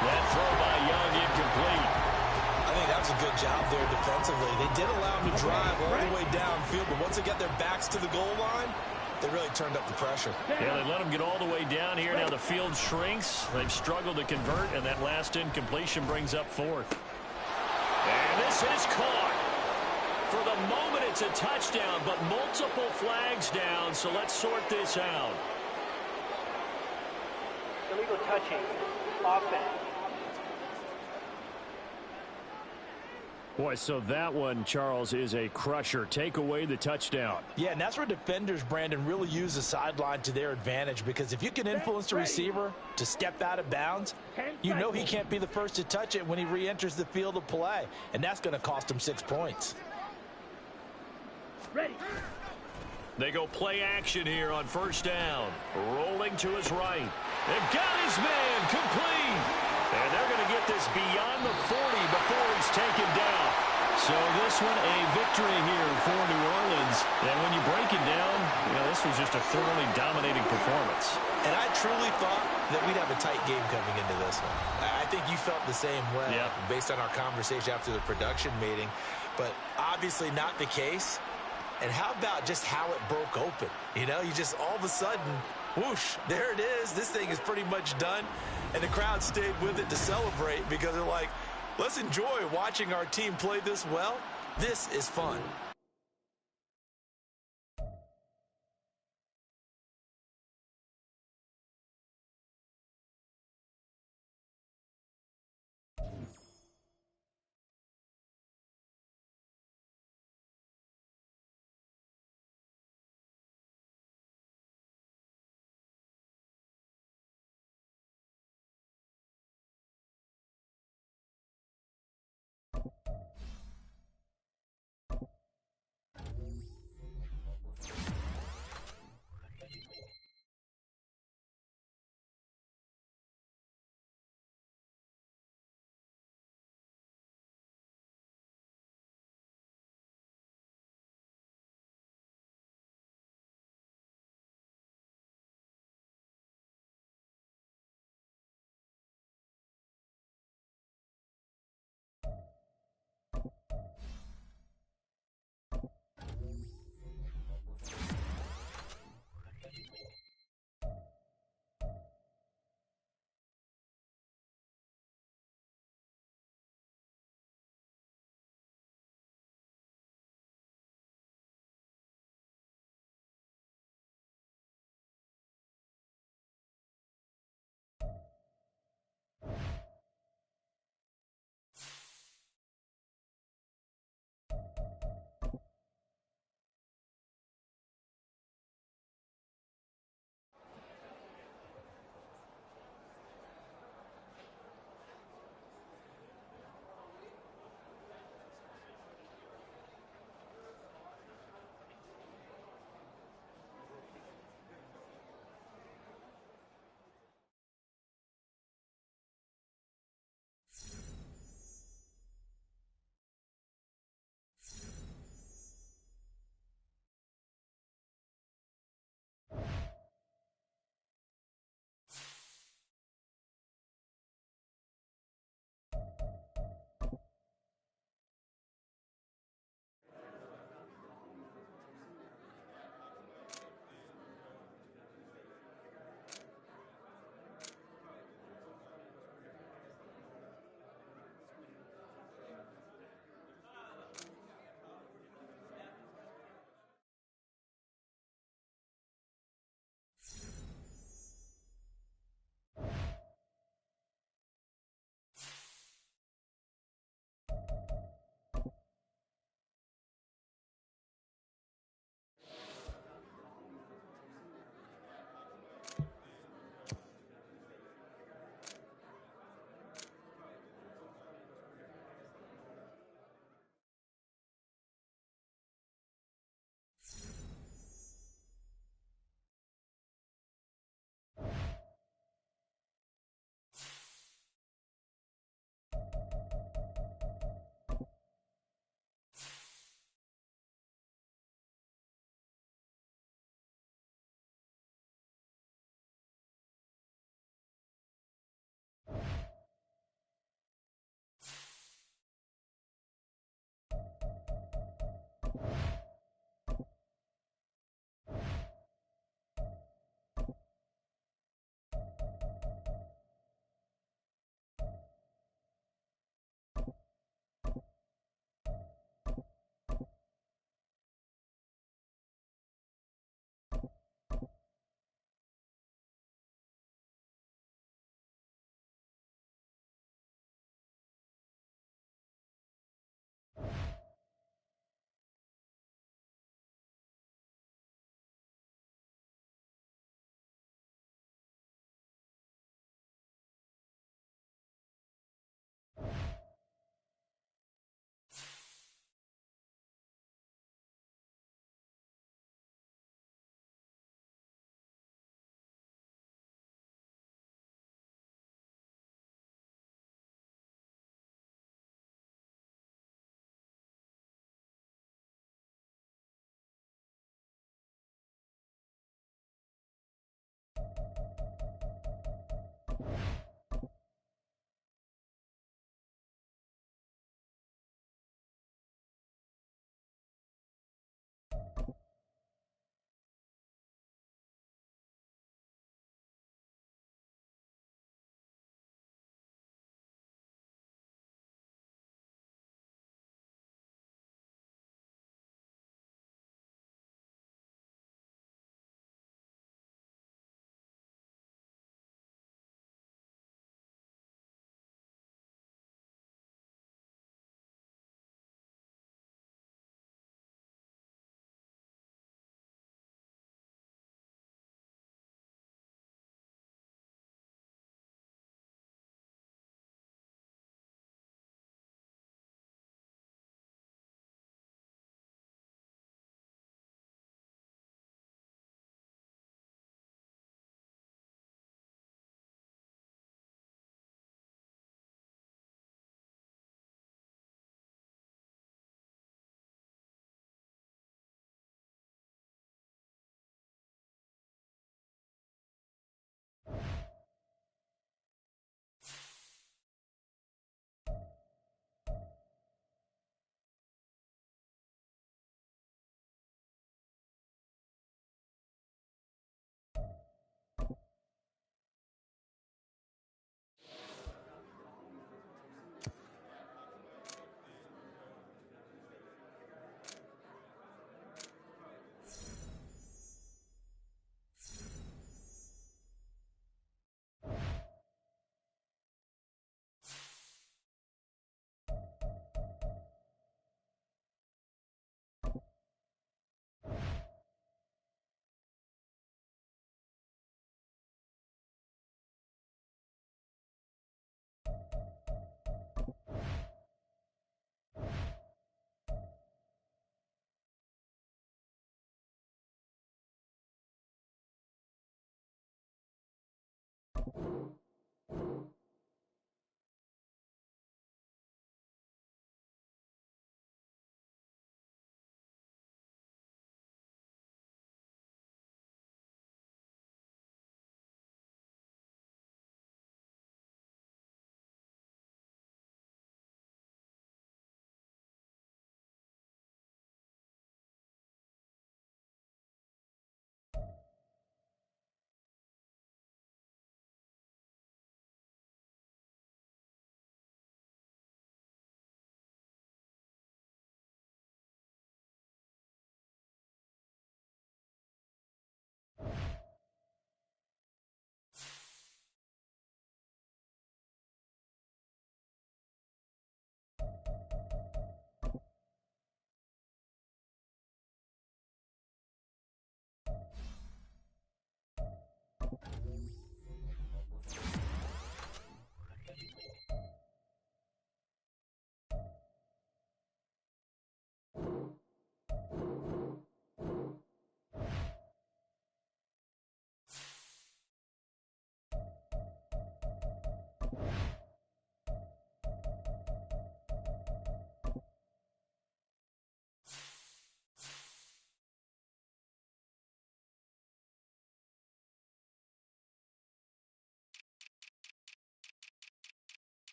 Speaker 2: That throw by Young incomplete.
Speaker 3: I think that was a good job there defensively. They did allow him to drive all the way downfield, but once they got their backs to the goal line, they really turned up the pressure.
Speaker 2: Yeah, they let them get all the way down here. Now the field shrinks. They've struggled to convert, and that last incompletion brings up 4th. And this is caught. For the moment, it's a touchdown, but multiple flags down, so let's sort this out.
Speaker 5: Illegal touching. Offense.
Speaker 2: Boy, so that one, Charles, is a crusher. Take away the touchdown.
Speaker 3: Yeah, and that's where defenders, Brandon, really use the sideline to their advantage, because if you can influence the receiver to step out of bounds, you know he can't be the first to touch it when he re-enters the field of play, and that's going to cost him 6 points.
Speaker 5: Ready.
Speaker 2: They go play action here on 1st down. Rolling to his right. They've got his man complete. And they're going to get this beyond the 40 before he's taken down. So this one a victory here for New Orleans. And when you break it down, you know, this was just a thoroughly dominating performance.
Speaker 3: And I truly thought that we'd have a tight game coming into this one. I think you felt the same way based on our conversation after the production meeting. But obviously not the case. And how about just how it broke open? You know, you just all of a sudden, whoosh, there it is. This thing is pretty much done. And the crowd stayed with it to celebrate, because they're like, let's enjoy watching our team play this well. This is fun.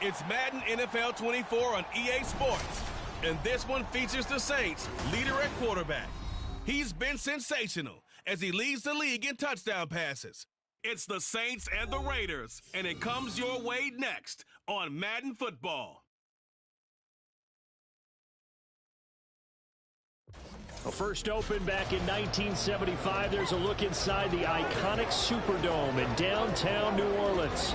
Speaker 1: It's Madden NFL 24 on EA Sports, and this one features the Saints' leader at quarterback. He's been sensational as he leads the league in touchdown passes. It's the Saints and the Raiders, and it comes your way next on Madden Football.
Speaker 2: Well, first opened back in 1975, there's a look inside the iconic Superdome in downtown New Orleans.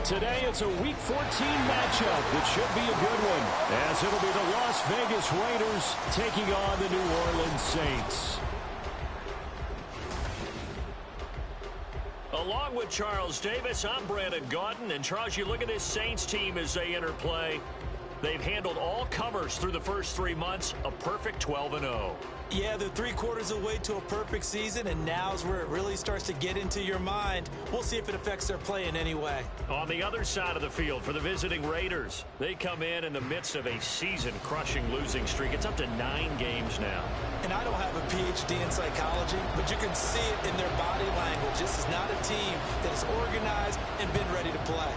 Speaker 2: Today, it's a Week 14 matchup that should be a good one, as it'll be the Las Vegas Raiders taking on the New Orleans Saints. Along with Charles Davis, I'm Brandon Gaudin. And Charles, you look at this Saints team as they enter play. They've handled all covers through the first 3 months, a perfect 12-0.
Speaker 3: Yeah, they're 3/4 of the way to a perfect season, and now's where it really starts to get into your mind. We'll see if it affects their play in any way.
Speaker 2: On the other side of the field for the visiting Raiders, they come in the midst of a season-crushing losing streak. It's up to 9 games now.
Speaker 3: And I don't have a PhD in psychology, but you can see it in their body language. This is not a team that is organized and been ready to play.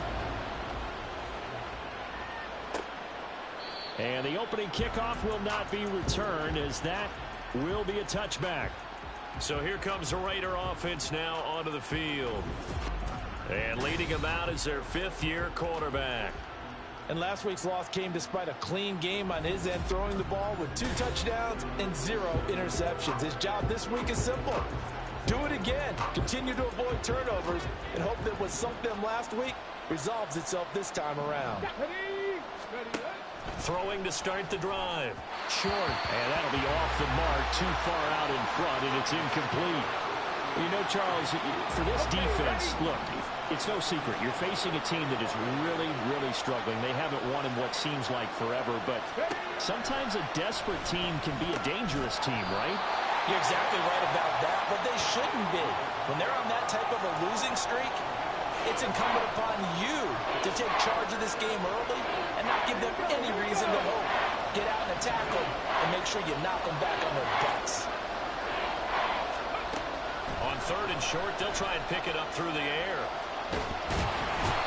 Speaker 2: And the opening kickoff will not be returned, as that will be a touchback. So here comes the Raider offense now onto the field. And leading him out is their 5th-year quarterback.
Speaker 7: And last week's loss came despite a clean game on his end, throwing the ball with 2 touchdowns and 0 interceptions. His job this week is simple. Do it again. Continue to avoid turnovers and hope that what sunk them last week resolves itself this time around.
Speaker 2: Throwing to start the drive. Short. And that'll be off the mark, too far out in front, and it's incomplete. You know, Charles, for this defense, look, it's no secret. You're facing a team that is really, really struggling. They haven't won in what seems like forever, but sometimes a desperate team can be a dangerous team, right?
Speaker 3: You're exactly right about that, but they shouldn't be. When they're on that type of a losing streak, it's incumbent upon you to take charge of this game early and not give them any reason to hope. Get out and attack them and make sure you knock them back on their butts.
Speaker 2: On 3rd and short, they'll try and pick it up through the air.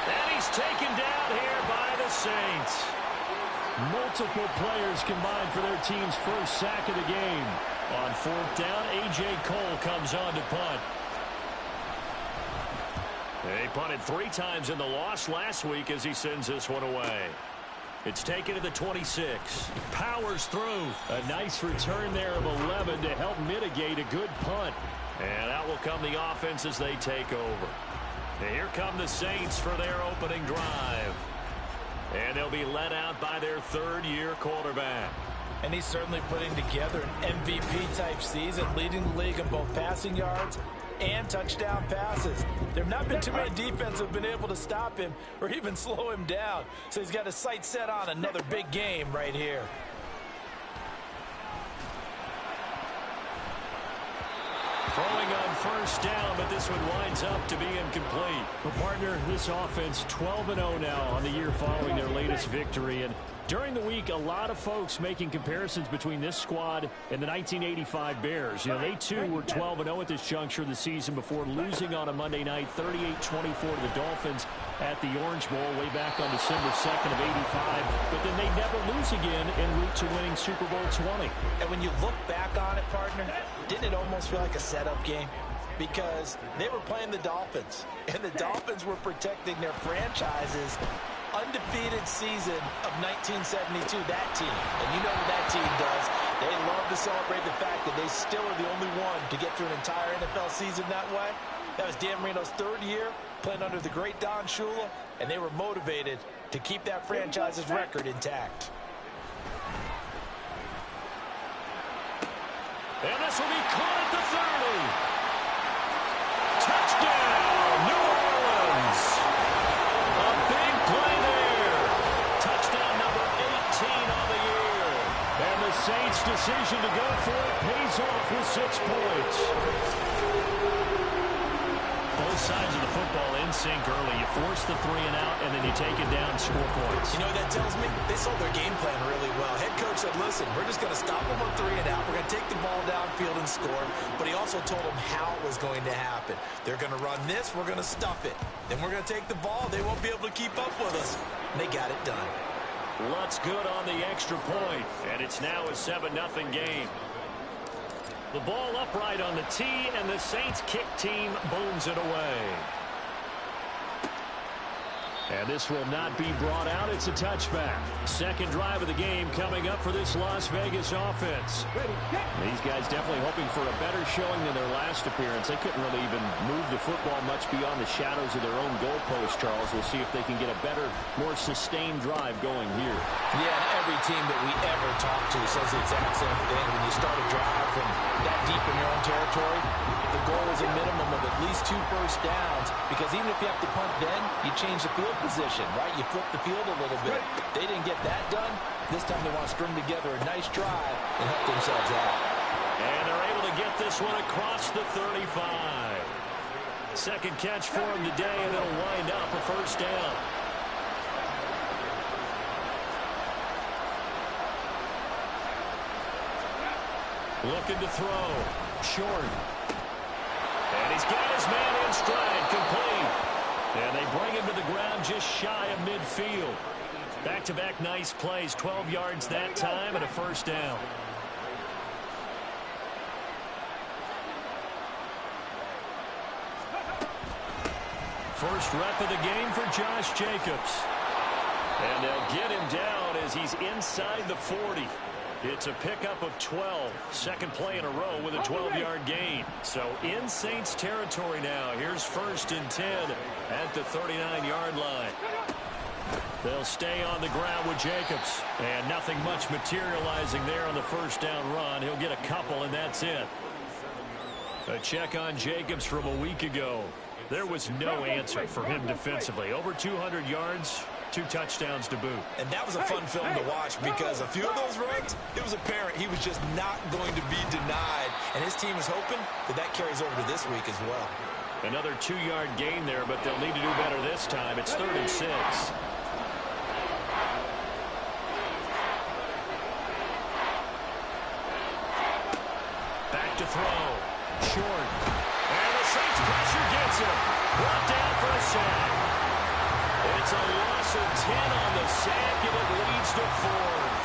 Speaker 2: And he's taken down here by the Saints. Multiple players combined for their team's first sack of the game. On 4th down, A.J. Cole comes on to punt. They punted 3 times in the loss last week as he sends this one away. It's taken to the 26. Powers through. A nice return there of 11 to help mitigate a good punt. And out will come the offense as they take over. And here come the Saints for their opening drive. And they'll be led out by their third-year quarterback.
Speaker 7: And he's certainly putting together an MVP-type season, leading the league in both passing yards and touchdown passes. There have not been too many defenses that have been able to stop him or even slow him down. So he's got his sights set on another big game right here.
Speaker 2: Throwing on first down, but this one winds up to be incomplete. Well, partner, this offense 12-0 now on the year following their latest victory. And during the week, a lot of folks making comparisons between this squad and the 1985 Bears. You know, they too were 12-0 at this juncture of the season before losing on a Monday night 38-24 to the Dolphins at the Orange Bowl way back on December 2nd of 85. But then they never lose again en route to winning Super Bowl 20.
Speaker 7: And when you look back on it, partner, didn't it almost feel like a setup game? Because they were playing the Dolphins, and the Dolphins were protecting their franchise's undefeated season of 1972, that team. And you know what that team does. They love to celebrate the fact that they still are the only one to get through an entire NFL season that way. That was Dan Marino's third year playing under the great Don Shula, and they were motivated to keep that franchise's record intact.
Speaker 2: And this will be caught at the 30. Touchdown, New Orleans. A big play there. Touchdown number 18 on the year. And the Saints' decision to go for it pays off with 6 points. Both sides of the football in sync early. You force the 3 and out, and then you take it down, score points.
Speaker 7: You know what that tells me? They sold their game plan really well. Head coach said, listen, we're just going to stop them on 3 and out. We're going to take the ball downfield and score. But he also told them how it was going to happen. They're going to run this. We're going to stuff it. Then we're going to take the ball. They won't be able to keep up with us. And they got it done.
Speaker 2: Lutz good on the extra point, and it's now a 7-0 game. The ball upright on the tee, and the Saints kick team booms it away. And this will not be brought out. It's a touchback. Second drive of the game coming up for this Las Vegas offense. These guys definitely hoping for a better showing than their last appearance. They couldn't really even move the football much beyond the shadows of their own goalpost, Charles. We'll see if they can get a better, more sustained drive going here.
Speaker 7: Yeah, and every team that we ever talk to says the exact same thing. When you start a drive from that deep in your own territory, the goal is a minimum of at least 2 first downs, because even if you have to punt then, you change the field position, right? You flip the field a little bit. They didn't get that done. This time they want to string together a nice drive and help themselves out.
Speaker 2: And they're able to get this one across the 35. Second catch for him today, and it'll wind up a first down. Looking to throw. Short. And he's got his man in stride, complete. And they bring him to the ground just shy of midfield. Back-to-back nice plays, 12 yards that time and a first down. First rep of the game for Josh Jacobs. And they'll get him down as he's inside the 40. It's a pickup of 12. Second play in a row with a 12-yard gain. So in Saints territory now. Here's 1st and 10 at the 39-yard line. They'll stay on the ground with Jacobs. And nothing much materializing there on the first down run. He'll get a couple, and that's it. A check on Jacobs from a week ago. There was no answer for him defensively. Over 200 yards. 2 touchdowns to boot.
Speaker 7: And that was a fun film to watch, because a few of those runs, it was apparent he was just not going to be denied. And his team is hoping that that carries over to this week as well.
Speaker 2: Another 2-yard gain there, but they'll need to do better this time. It's 3rd and 6. Back to throw. Short. And the Saints pressure gets him. Brought down for a sack. It's a loss of 10 on the sack, and it leads to 4th.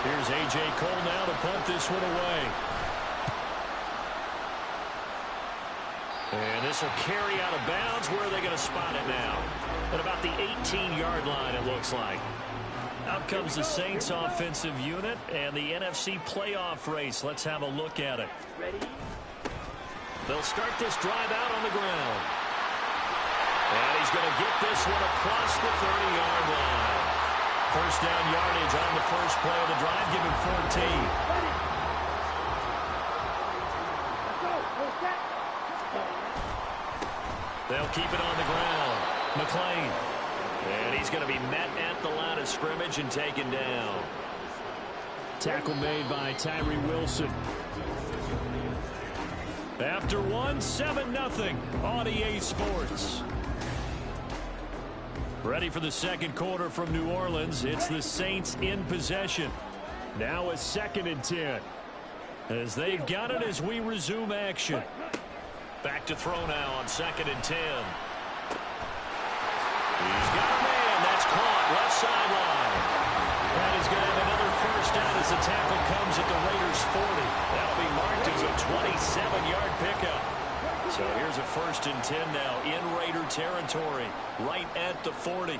Speaker 2: Here's A.J. Cole now to punt this one away. And this will carry out of bounds. Where are they going to spot it now? At about the 18-yard line, it looks like. Out comes the Saints offensive unit and the NFC playoff race. Let's have a look at it. They'll start this drive out on the ground. And he's going to get this one across the 30-yard line. First down yardage on the first play of the drive, give him 14. They'll keep it on the ground. McLean. And he's going to be met at the line of scrimmage and taken down.
Speaker 8: Tackle made by Tyree Wilson.
Speaker 2: After 7-0 on EA Sports. Ready for the second quarter from New Orleans. It's the Saints in possession.
Speaker 8: Now a 2nd and 10.
Speaker 2: As they've got it as we resume action. Back to throw now on 2nd and 10. He's got a man. That's caught. Left sideline. That is going to have another first down as the tackle comes at the Raiders' 40. That'll be marked as a 27-yard pickup. So here's a 1st and 10 now in Raider territory, right at the 40.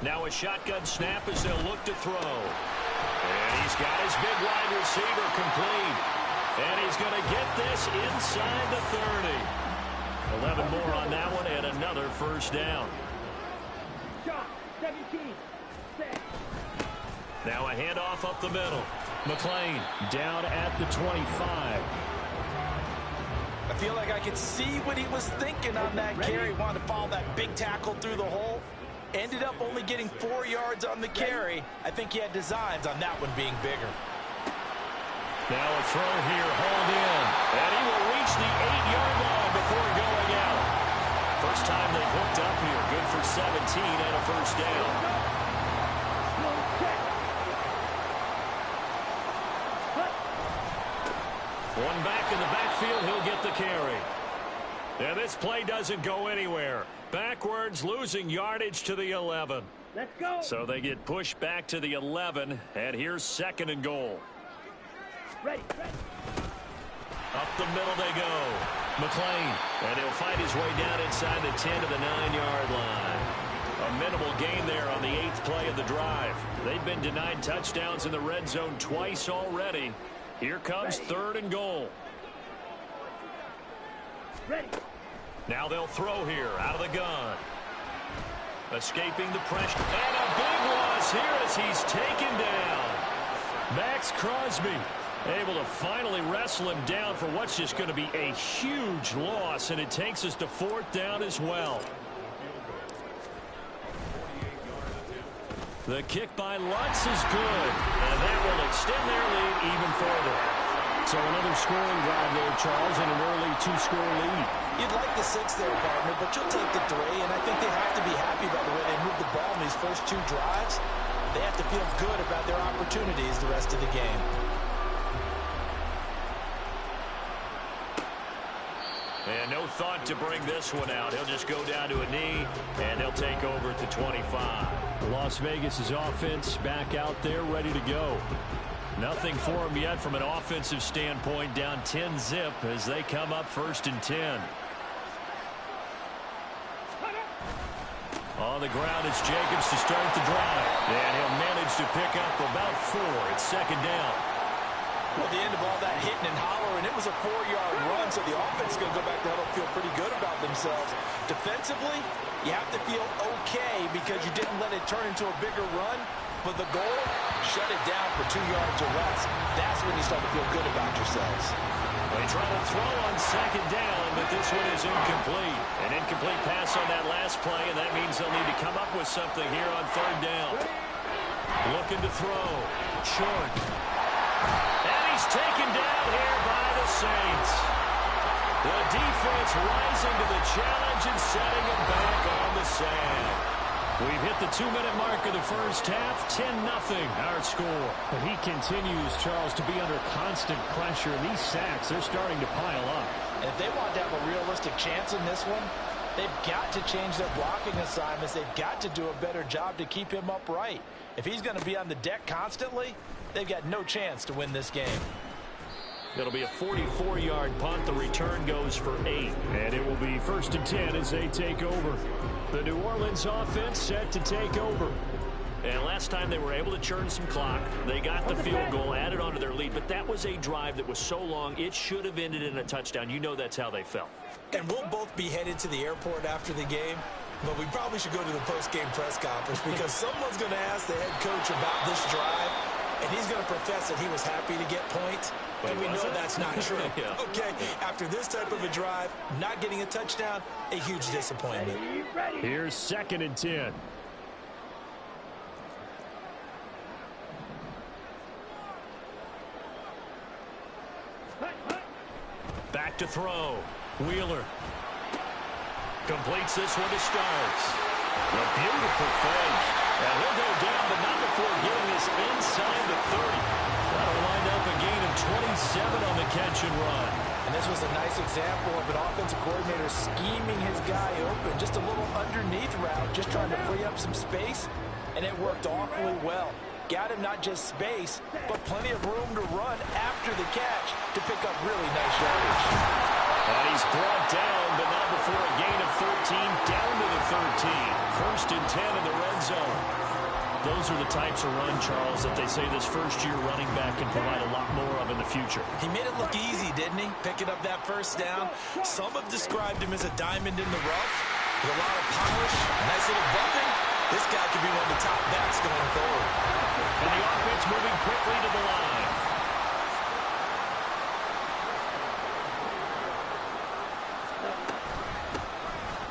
Speaker 2: Now a shotgun snap as they'll look to throw. And he's got his big wide receiver complete. And he's going to get this inside the 30. 11 more on that one and another first down. Now a handoff up the middle. McLean down at the 25.
Speaker 7: I feel like I could see what he was thinking on that carry. Wanted to follow that big tackle through the hole. Ended up only getting 4 yards on the carry. I think he had designs on that one being bigger.
Speaker 2: Now a throw here, hauled in. And he will reach the 8-yard line before going out. First time they've hooked up here. Good for 17 and a first down. One back in the backfield, he'll get the carry. And this play doesn't go anywhere. Backwards, losing yardage to the 11.
Speaker 5: Let's go.
Speaker 2: So they get pushed back to the 11, and here's 2nd and goal.
Speaker 5: Ready.
Speaker 2: Up the middle they go. McLean, and he'll fight his way down inside the 10 to the 9-yard line. A minimal gain there on the 8th play of the drive. They've been denied touchdowns in the red zone twice already. Here comes 3rd and goal.
Speaker 5: Ready.
Speaker 2: Now they'll throw here out of the gun. Escaping the pressure. And a big loss here as he's taken down. Max Crosby able to finally wrestle him down for what's just going to be a huge loss, and it takes us to 4th down as well. The kick by Lutz is good, and that will extend their lead even further.
Speaker 8: So another scoring drive there, Charles, and an early 2-score lead.
Speaker 7: You'd like the 6 there, partner, but you'll take the 3, and I think they have to be happy by the way they moved the ball in these first 2 drives. They have to feel good about their opportunities the rest of the game.
Speaker 2: And no thought to bring this one out. He'll just go down to a knee, and he'll take over at the 25.
Speaker 8: Las Vegas' offense back out there ready to go.
Speaker 2: Nothing for them yet from an offensive standpoint, down 10-zip as they come up 1st and 10. On the ground, it's Jacobs to start the drive. And he'll manage to pick up about 4. It's 2nd down.
Speaker 7: Well, the end of all that hitting and hollering, it was a 4-yard run, so the offense is going to go back to huddle, feel pretty good about themselves. Defensively, you have to feel okay because you didn't let it turn into a bigger run. But the goal, shut it down for 2 yards or less. That's when you start to feel good about yourselves.
Speaker 2: They try to throw on 2nd down, but this one is incomplete. An incomplete pass on that last play, and that means they'll need to come up with something here on 3rd down. Looking to throw. Short. And he's taken down here by the Saints. The defense rising to the challenge and setting him back on the sand. We've hit the 2-minute mark of the first half. 10-0 our score.
Speaker 8: But he continues, Charles, to be under constant pressure. And these sacks, they're starting to pile up.
Speaker 7: And if they want to have a realistic chance in this one, they've got to change their blocking assignments. They've got to do a better job to keep him upright. If he's going to be on the deck constantly, they've got no chance to win this game.
Speaker 2: It'll be a 44-yard punt. The return goes for 8.
Speaker 8: And it will be 1st and 10 as they take over. The New Orleans offense set to take over.
Speaker 2: And last time they were able to churn some clock. They got the field goal, added onto their lead, but that was a drive that was so long, it should have ended in a touchdown. You know that's how they felt.
Speaker 3: And we'll both be headed to the airport after the game, but we probably should go to the post-game press conference because someone's going to ask the head coach about this drive, and he's going to profess that he was happy to get points, and we know that's not true.
Speaker 2: Yeah.
Speaker 3: Okay, after this type of a drive, not getting a touchdown, a huge disappointment.
Speaker 8: Here's 2nd and 10.
Speaker 2: Back to throw. Wheeler completes this one to Starks. A beautiful fake. And he'll go down, but not before getting this inside the 30. That'll wind up a gain of 27 on the catch and run.
Speaker 7: And this was a nice example of an offensive coordinator scheming his guy open. Just a little underneath route, just trying to free up some space, and it worked awfully well. Got him not just space, but plenty of room to run after the catch to pick up really nice yardage.
Speaker 2: And he's brought down, but not before a gain of 13, down to the 13. 1st and 10 in the red zone. Those are the types of run, Charles, that they say this first-year running back can provide a lot more of in the future.
Speaker 3: He made it look easy, didn't he? Picking up that first down. Some have described him as a diamond in the rough with a lot of polish, nice little bumping. This guy could be one of the top backs going forward.
Speaker 2: And the offense moving quickly to the line.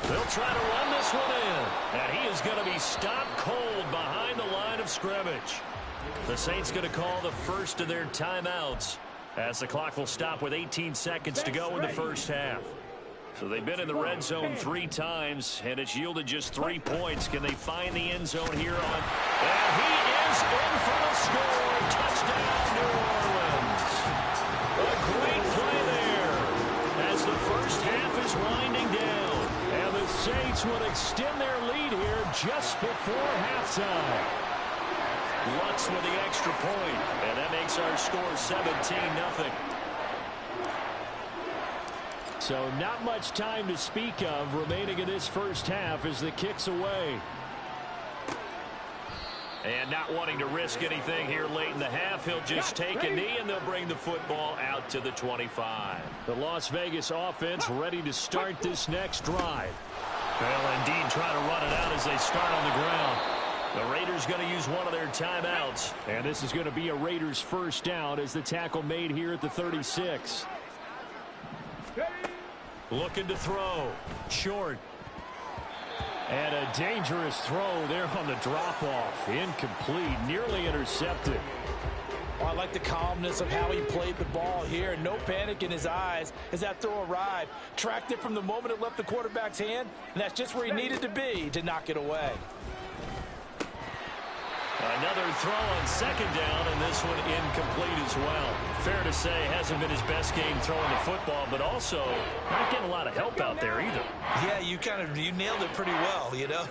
Speaker 2: They'll try to run this one in. And he is going to be stopped cold behind the line of scrimmage. The Saints going to call the first of their timeouts as the clock will stop with 18 seconds to go in the first half. So they've been in the red zone 3 times, and it's yielded just 3 points. Can they find the end zone here on? And he is in for the score. Touchdown, New Orleans. A great play there as the first half is winding down.
Speaker 8: And the Saints would extend their lead here just before halftime.
Speaker 2: Lutz with the extra point, and that makes our score 17-0.
Speaker 8: So not much time to speak of remaining in this first half as the kick's away.
Speaker 2: And not wanting to risk anything here late in the half, he'll just take a knee and they'll bring the football out to the 25.
Speaker 8: The Las Vegas offense ready to start this next drive.
Speaker 2: Well, indeed, trying to run it out as they start on the ground. The Raiders going to use one of their timeouts.
Speaker 8: And this is going to be a Raiders first down as the tackle made here at the 36.
Speaker 2: Looking to throw. Short.
Speaker 8: And a dangerous throw there on the drop-off. Incomplete. Nearly intercepted.
Speaker 7: Well, I like the calmness of how he played the ball here. No panic in his eyes as that throw arrived. Tracked it from the moment it left the quarterback's hand, and that's just where he needed to be to knock it away.
Speaker 2: Another throw on second down, and this one incomplete as well. Fair to say, hasn't been his best game throwing the football, but also not getting a lot of help out there either.
Speaker 3: Yeah, you nailed it pretty well, you know.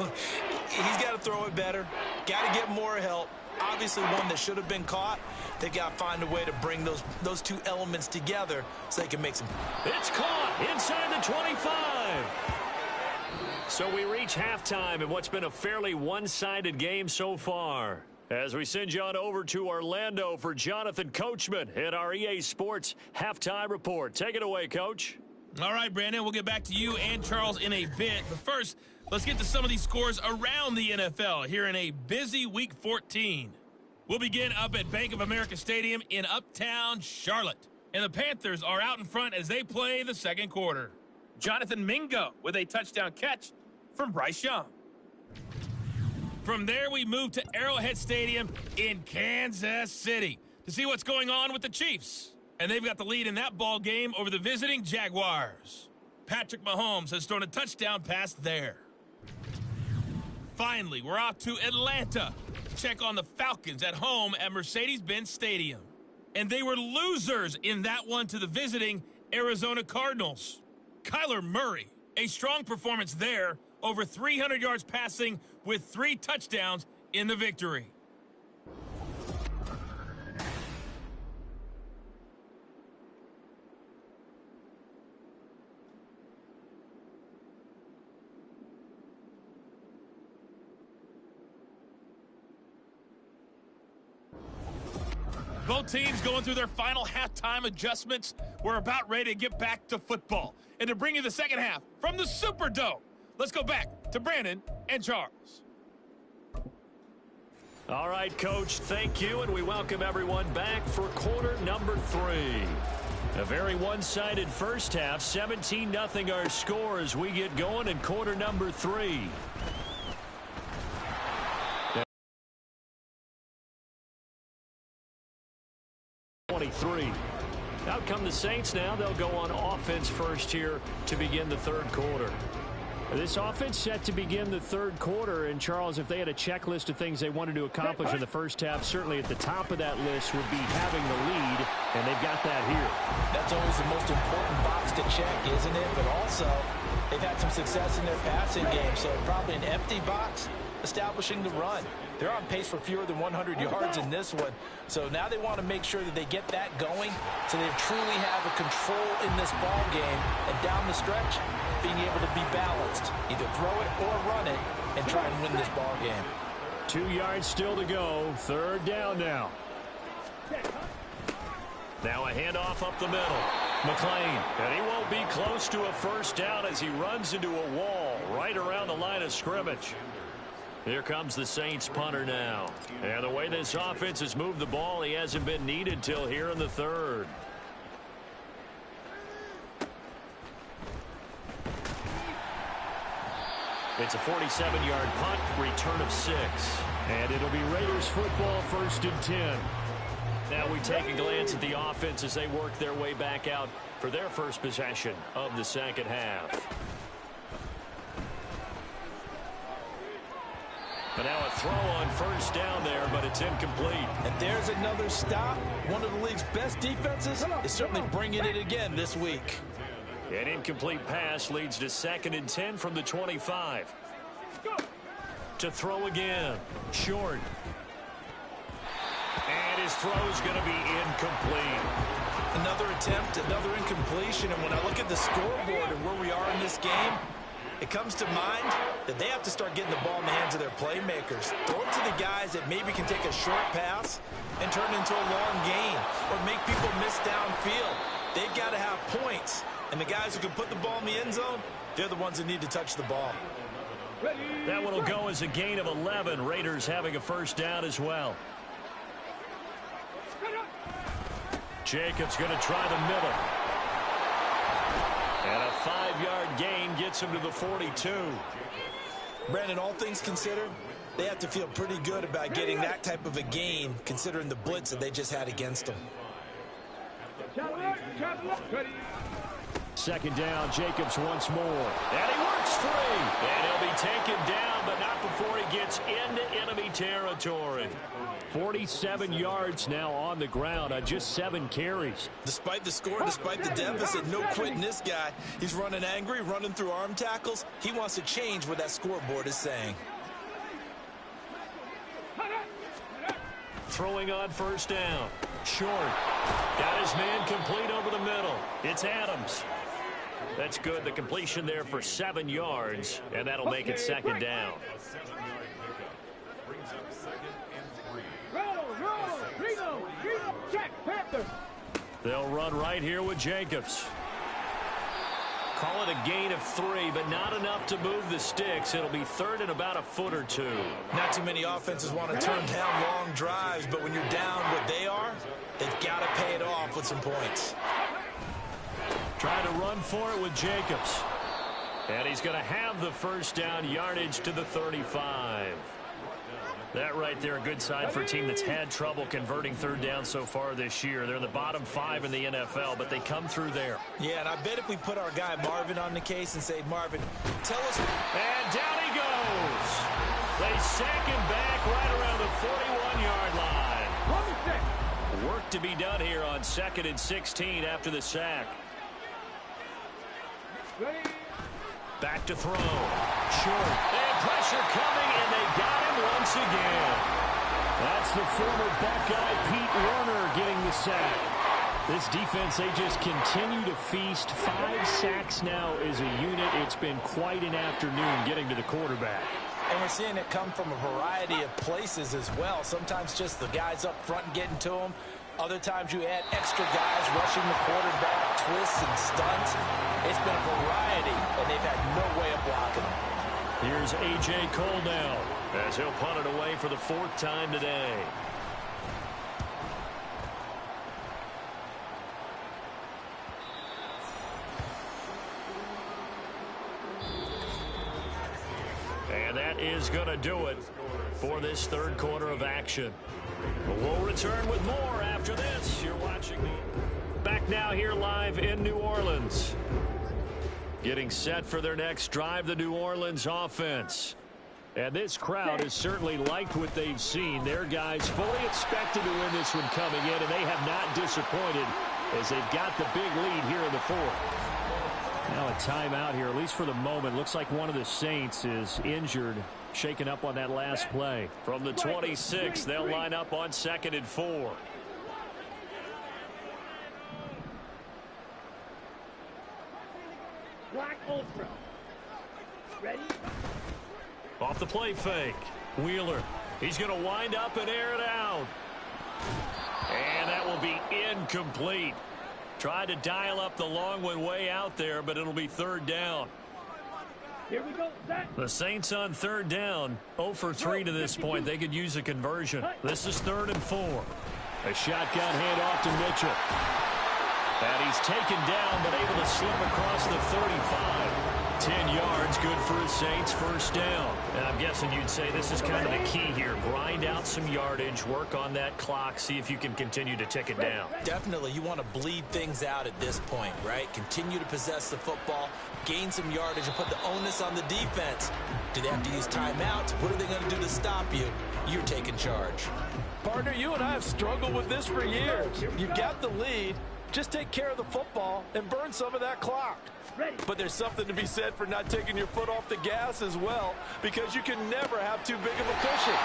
Speaker 3: He's got to throw it better. Got to get more help. Obviously one that should have been caught. They got to find a way to bring those two elements together so they can make some.
Speaker 2: It's caught inside the 25. So we reach halftime in what's been a fairly one-sided game so far. As we send you on over to Orlando for Jonathan Coachman at our EA Sports Halftime Report. Take it away, Coach.
Speaker 6: All right, Brandon, we'll get back to you and Charles in a bit. But first, let's get to some of these scores around the NFL here in a busy Week 14. We'll begin up at Bank of America Stadium in Uptown Charlotte. And the Panthers are out in front as they play the second quarter. Jonathan Mingo with a touchdown catch from Bryce Young. From there, we move to Arrowhead Stadium in Kansas City to see what's going on with the Chiefs. And they've got the lead in that ball game over the visiting Jaguars. Patrick Mahomes has thrown a touchdown pass there. Finally, we're off to Atlanta to check on the Falcons at home at Mercedes-Benz Stadium. And they were losers in that one to the visiting Arizona Cardinals. Kyler Murray, a strong performance there, over 300 yards passing with 3 touchdowns in the victory. Both teams going through their final halftime adjustments. We're about ready to get back to football. And to bring you the second half from the Superdome, let's go back to Brandon and Charles.
Speaker 8: All right, Coach, thank you, and we welcome everyone back for quarter number 3. A very one-sided first half, 17-0 our score as we get going in quarter number 3. Out come the Saints now. They'll go on offense first here to begin the third quarter. This offense set to begin the third quarter, and Charles, if they had a checklist of things they wanted to accomplish in the first half, certainly at the top of that list would be having the lead, and they've got that here.
Speaker 7: That's always the most important box to check, isn't it? But also, they've had some success in their passing game, so probably an empty box establishing the run. They're on pace for fewer than 100 yards in this one, so now they want to make sure that they get that going so they truly have a control in this ball game, and down the stretch, being able to be balanced, either throw it or run it, and try and win this ball game.
Speaker 8: 2 yards still to go. Third down now. Now a handoff up the middle. McLean, and he won't be close to a first down as he runs into a wall right around the line of scrimmage. Here comes the Saints punter now. And the way this offense has moved the ball, he hasn't been needed till here in the third. It's a 47-yard punt, return of 6. And it'll be Raiders football, 1st and 10. Now we take a glance at the offense as they work their way back out for their first possession of the second half. But now a throw on first down there, but it's incomplete.
Speaker 7: And there's another stop. One of the league's best defenses is certainly bringing it again this week.
Speaker 8: An incomplete pass leads to 2nd and 10 from the 25. To throw again. Short. And his throw's going to be incomplete.
Speaker 7: Another attempt, another incompletion. And when I look at the scoreboard and where we are in this game, it comes to mind that they have to start getting the ball in the hands of their playmakers. Throw it to the guys that maybe can take a short pass and turn it into a long gain or make people miss downfield. They've got to have points. And the guys who can put the ball in the end zone, they're the ones that need to touch the ball.
Speaker 8: That one will go as a gain of 11. Raiders having a first down as well. Jacobs going to try the middle. And a 5-yard gain gets him to the 42.
Speaker 7: Brandon, all things considered, they have to feel pretty good about getting that type of a gain considering the blitz that they just had against them.
Speaker 8: Second down, Jacobs once more. And he works free. And he'll be taken down, but not before he gets into enemy territory. 47 yards now on the ground on just 7 carries.
Speaker 7: Despite the score, despite the deficit, no quitting this guy. He's running angry, running through arm tackles. He wants to change what that scoreboard is saying.
Speaker 8: Throwing on first down. Short. Got his man complete over the middle. It's Adams. That's good. The completion there for 7 yards, and that'll make it second down. They'll run right here with Jacobs. Call it a gain of 3, but not enough to move the sticks. It'll be third and about a foot or 2.
Speaker 7: Not too many offenses want to turn down long drives, but when you're down what they are, they've got to pay it off with some points.
Speaker 8: Trying to run for it with Jacobs. And he's going to have the first down, yardage to the 35. That right there, a good sign for a team that's had trouble converting third down so far this year. They're in the bottom 5 in the NFL, but they come through there.
Speaker 7: Yeah, and I bet if we put our guy Marvin on the case and say, Marvin, tell us.
Speaker 8: And down he goes. They sack him back right around the 41-yard line. Work to be done here on 2nd and 16 after the sack. Back to throw. Short. And pressure coming, and they got him once again. That's the former Buckeye Pete Werner getting the sack. This defense, they just continue to feast. 5 sacks now as a unit. It's been quite an afternoon getting to the quarterback.
Speaker 7: And we're seeing it come from a variety of places as well. Sometimes just the guys up front getting to him. Other times you add extra guys rushing the quarterback, twists and stunts. It's been a variety, and they've had no way of blocking them.
Speaker 2: Here's A.J. Cole now as he'll punt it away for the 4th time today. And that is going to do it for this 3rd quarter of action. We'll return with more after this. You're watching back now here live in New Orleans. Getting set for their next drive, the New Orleans offense. And this crowd has certainly liked what they've seen. Their guys fully expected to win this one coming in, and they have not disappointed as they've got the big lead here in the 4th. Now a timeout here, at least for the moment. Looks like one of the Saints is injured, shaken up on that last play. From the 26, they'll line up on 2nd and 4.
Speaker 5: Black Ultra. Ready?
Speaker 2: Off the play fake. Wheeler. He's going to wind up and air it out. And that will be incomplete. Tried to dial up the long one way out there, but it'll be 3rd down.
Speaker 5: Here we go, Zach.
Speaker 2: The Saints on 3rd down. 0 for 3 to this point. They could use a conversion. This is 3rd and 4. A shotgun handoff to Mitchell. And he's taken down, but able to slip across the 35. 10 yards, good for the Saints, 1st down. And I'm guessing you'd say this is kind of the key here. Grind out some yardage, work on that clock, see if you can continue to tick it down.
Speaker 3: Definitely, you want to bleed things out at this point, right? Continue to possess the football, gain some yardage, and put the onus on the defense. Do they have to use timeouts? What are they going to do to stop you? You're taking charge.
Speaker 7: Partner, you and I have struggled with this for years. You've got the lead. Just take care of the football and burn some of that clock. But there's something to be said for not taking your foot off the gas as well, because you can never have too big of a cushion.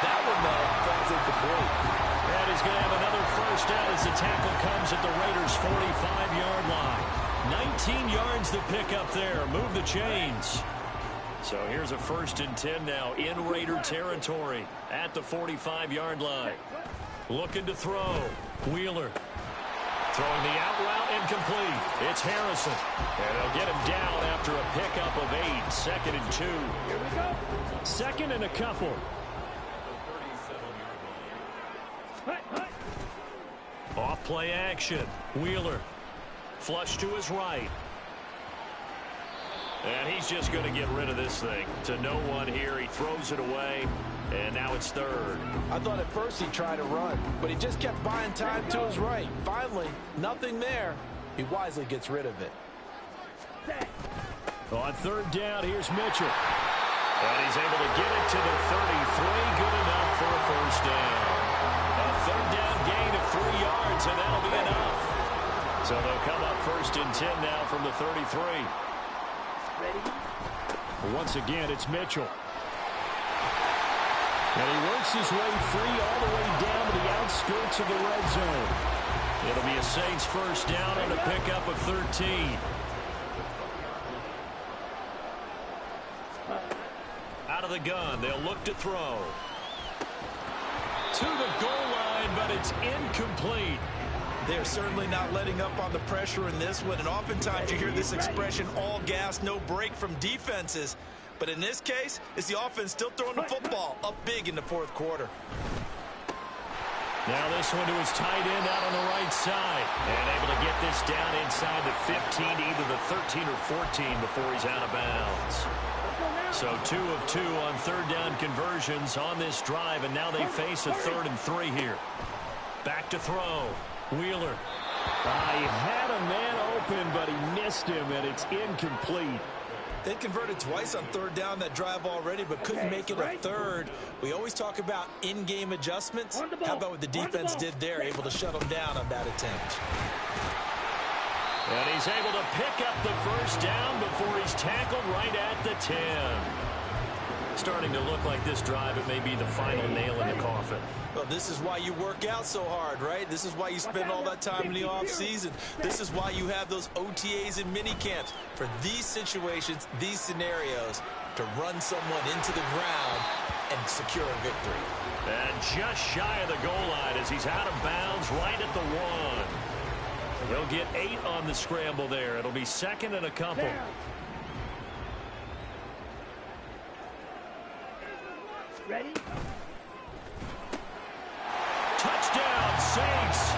Speaker 7: That one, though, falls incomplete.
Speaker 2: And he's going to have another 1st down as the tackle comes at the Raiders' 45-yard line. 19 yards to pick up there. Move the chains. So here's a 1st and 10 now in Raider territory at the 45-yard line. Looking to throw. Wheeler. Throwing the out route incomplete. It's Harrison. And they'll get him down after a pickup of 8. 2nd and 2.
Speaker 5: Here we go.
Speaker 2: 2nd and a couple. Off play action. Wheeler. Flush to his right. And he's just going to get rid of this thing. To no one here. He throws it away. And now it's 3rd.
Speaker 7: I thought at first he'd try to run, but he just kept buying time to his right. Finally, nothing there. He wisely gets rid of it.
Speaker 2: On 3rd down, here's Mitchell. And he's able to get it to the 33. Good enough for a 1st down. A 3rd down gain of 3 yards, and that'll be enough. So they'll come up 1st and 10 now from the 33. Once again, it's Mitchell. And he works his way free all the way down to the outskirts of the red zone. It'll be a Saints 1st down and a pickup of 13. Out of the gun, they'll look to throw. To the goal line, but it's incomplete.
Speaker 3: They're certainly not letting up on the pressure in this one, and oftentimes you hear this expression, all gas, no break from defenses. But in this case, it's the offense still throwing the football up big in the 4th quarter.
Speaker 2: Now this one to his tight end out on the right side. And able to get this down inside the 15 to either the 13 or 14 before he's out of bounds. So 2 of 2 on 3rd down conversions on this drive, and now they face a 3rd and 3 here. Back to throw. Wheeler. He had a man open, but he missed him, and it's incomplete.
Speaker 3: They converted twice on 3rd down that drive already, but couldn't make it a 3rd. We always talk about in-game adjustments. How about what the defense did there, able to shut them down on that attempt?
Speaker 2: And he's able to pick up the 1st down before he's tackled right at the 10. Starting to look like this drive, it may be the final nail in the coffin.
Speaker 3: Well, this is why you work out so hard, right? This is why you spend all that time in the offseason. This is why you have those OTAs and mini camps for these situations, these scenarios, to run someone into the ground and secure a victory.
Speaker 2: And just shy of the goal line as he's out of bounds right at the 1. He'll get 8 on the scramble there. It'll be second and a couple.
Speaker 5: Ready?
Speaker 2: Touchdown, Saints.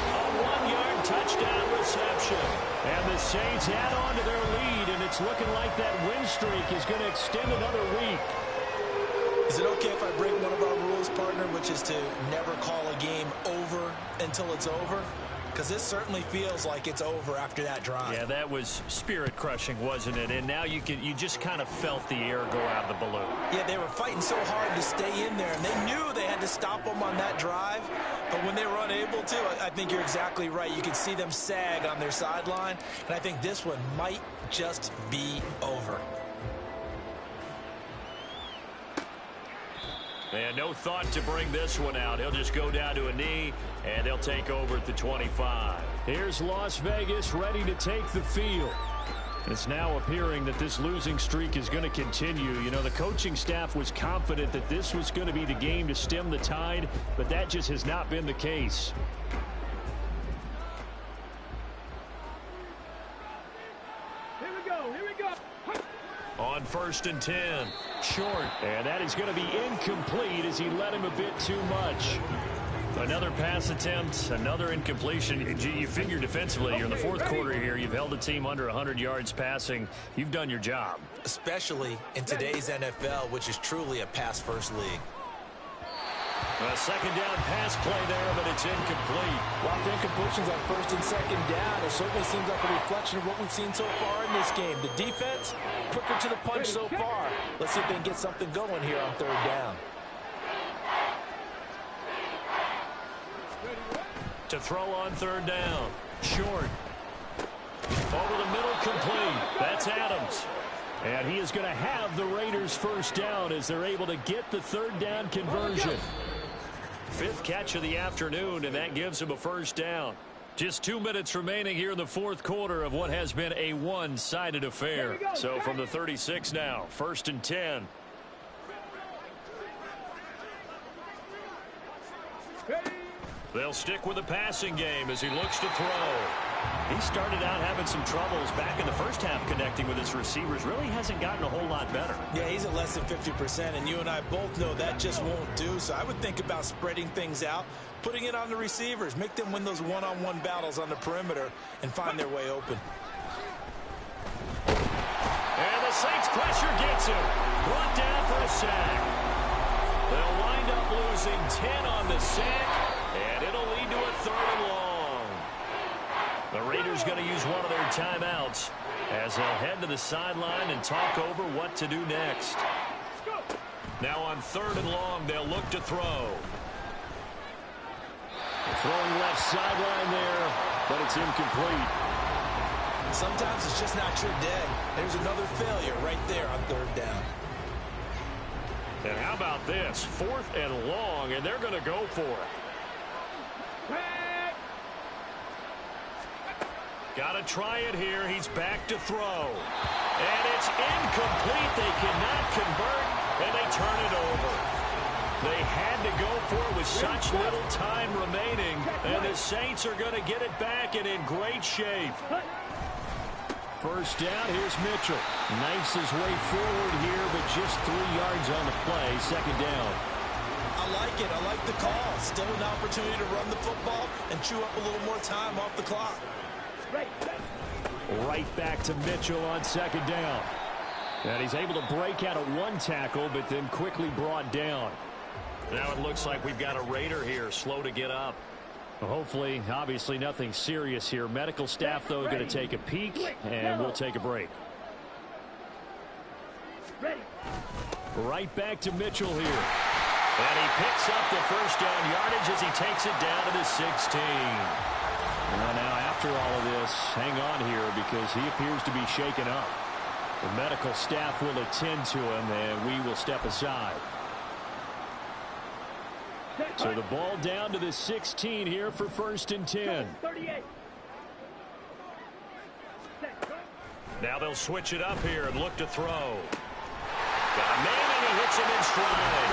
Speaker 2: A 1-yard touchdown reception. And the Saints add on to their lead, and it's looking like that win streak is going to extend another week.
Speaker 3: Is it okay if I break one of our rules, partner, which is to never call a game over until it's over? Because this certainly feels like it's over after that drive.
Speaker 2: Yeah, that was spirit-crushing, wasn't it? And now you just kind of felt the air go out of the balloon.
Speaker 3: Yeah, they were fighting so hard to stay in there, and they knew they had to stop them on that drive. But when they were unable to, I think you're exactly right. You could see them sag on their sideline, and I think this one might just be over.
Speaker 2: And no thought to bring this one out. He'll just go down to a knee, and they'll take over at the 25.
Speaker 8: Here's Las Vegas ready to take the field. It's now appearing that this losing streak is going to continue. You know, the coaching staff was confident that this was going to be the game to stem the tide, but that just has not been the case.
Speaker 5: Here we go. Here we go.
Speaker 2: On 1st and 10.
Speaker 8: Short. And that is going to be incomplete as he led him a bit too much.
Speaker 2: Another pass attempt, another incompletion. You figure defensively, you're in the 4th quarter here. You've held a team under 100 yards passing. You've done your job.
Speaker 3: Especially in today's NFL, which is truly a pass-first league.
Speaker 2: A 2nd down pass play there, but it's incomplete.
Speaker 7: While the incompletions on 1st and 2nd down, it certainly seems like a reflection of what we've seen so far in this game. The defense, quicker to the punch so far. Let's see if they can get something going here on 3rd down.
Speaker 2: To throw on 3rd down. Short. Over the middle, complete. That's Adams.
Speaker 8: And he is going to have the Raiders 1st down as they're able to get the 3rd down conversion.
Speaker 2: 5th catch of the afternoon, and that gives him a 1st down. Just 2 minutes remaining here in the 4th quarter of what has been a one-sided affair. So from the 36 now, 1st and 10. They'll stick with the passing game as he looks to throw. He started out having some troubles back in the first half connecting with his receivers. Really hasn't gotten a whole lot better.
Speaker 3: Yeah, he's at less than 50%, and you and I both know that just won't do. So I would think about spreading things out, putting it on the receivers, make them win those one-on-one battles on the perimeter and find their way open.
Speaker 2: And the Saints pressure gets him. Brought down for a sack. They'll wind up losing 10 on the sack, and it'll lead to a 3rd and long. The Raiders going to use one of their timeouts as they'll head to the sideline and talk over what to do next. Now on 3rd and long, they'll look to throw.
Speaker 8: Throwing left sideline there, but it's incomplete.
Speaker 3: Sometimes it's just not your day. There's another failure right there on 3rd down.
Speaker 2: And how about this? 4th and long, and they're going to go for it. Got to try it here. He's back to throw. And it's incomplete. They cannot convert, and they turn it over. They had to go for it with such little time remaining, and the Saints are going to get it back and in great shape.
Speaker 8: 1st down, here's Mitchell. Knifes his way forward here, but just 3 yards on the play. 2nd down.
Speaker 3: I like it. I like the call. Still an opportunity to run the football and chew up a little more time off the clock.
Speaker 8: Right back to Mitchell on 2nd down. And he's able to break out of 1 tackle, but then quickly brought down.
Speaker 2: Now it looks like we've got a Raider here, slow to get up.
Speaker 8: Well, hopefully, obviously nothing serious here. Medical staff, though, going to take a peek, and we'll take a break. Right back to Mitchell here.
Speaker 2: And he picks up the 1st down yardage as he takes it down to the 16.
Speaker 8: Well, now, after all of this, hang on here because he appears to be shaken up. The medical staff will attend to him, and we will step aside. So the ball down to the 16 here for 1st and 10.
Speaker 2: Now they'll switch it up here and look to throw. Got a man, and he hits him in stride.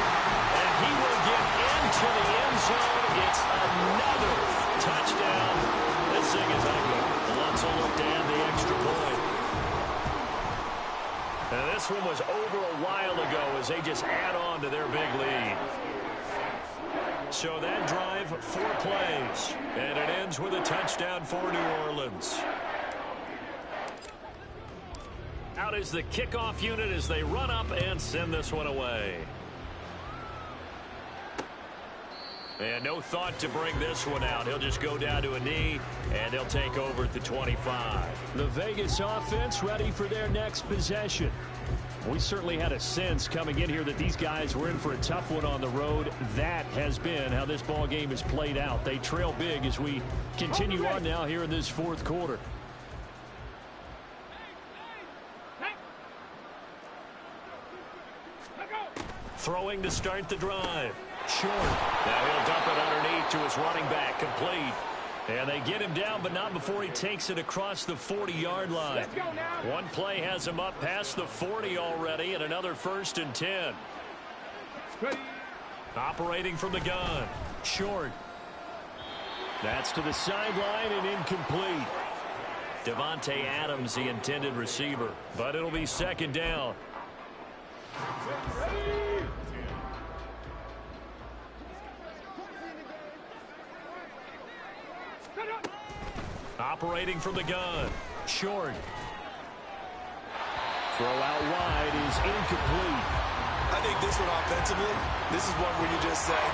Speaker 2: And He will get into the end zone. It's another touchdown. This thing is ugly. Alonso looked to add the extra point. And this one was over a while ago as they just add on to their big lead. So that drive, 4 plays, and it ends with a touchdown for New Orleans. Out is the kickoff unit as they run up and send this one away. And no thought to bring this one out. He'll just go down to a knee, and they'll take over at the 25.
Speaker 8: The Vegas offense ready for their next possession. We certainly had a sense coming in here that these guys were in for a tough one on the road. That has been how this ball game has played out. They trail big as we continue on now here in this fourth quarter.
Speaker 2: Throwing to start the drive. Short. Now he'll dump it underneath to his running back. Complete. And they get him down, but not before he takes it across the 40-yard line. One play has him up past the 40 already, and another 1st and 10. Operating from the gun. Short. That's to the sideline and incomplete. Devontae Adams, the intended receiver, but it'll be 2nd down. Operating from the gun. Short. Throw out wide is incomplete.
Speaker 3: I think this one offensively, this is one where you just say,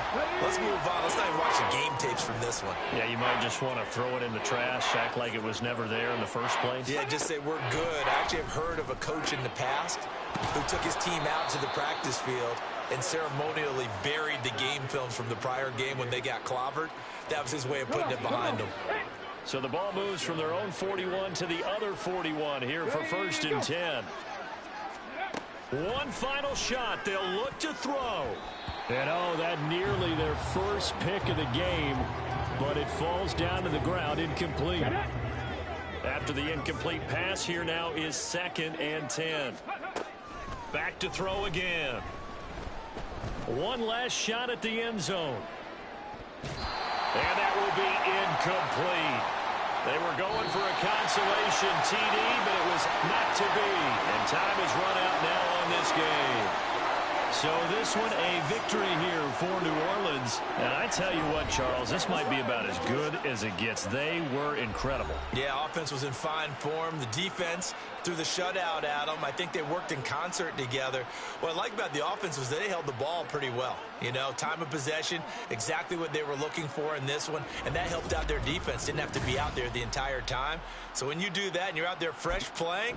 Speaker 3: let's move on. Let's not even watch the game tapes from this one.
Speaker 2: Yeah, you might just want to throw it in the trash, act like it was never there in the first place.
Speaker 3: Yeah, just say we're good. I actually have heard of a coach in the past who took his team out to the practice field and ceremonially buried the game films from the prior game when they got clobbered. That was his way of putting it behind them.
Speaker 2: So the ball moves from their own 41 to the other 41 here for 1st and 10. One final shot. They'll look to throw.
Speaker 8: And oh, that nearly their first pick of the game, but it falls down to the ground incomplete.
Speaker 2: After the incomplete pass, here now is 2nd and 10. Back to throw again. One last shot at the end zone. And that will be incomplete. They were going for a consolation TD, but it was not to be. And time has run out now on this game. So this one a victory here for New Orleans. And I tell you what, Charles, this might be about as good as it gets. They were incredible.
Speaker 3: Yeah, offense was in fine form. The defense threw the shutout at them. I think they worked in concert together. What I like about the offense was they held the ball pretty well. You know, time of possession, exactly what they were looking for in this one. And that helped out their defense. Didn't have to be out there the entire time. So when you do that and you're out there fresh playing,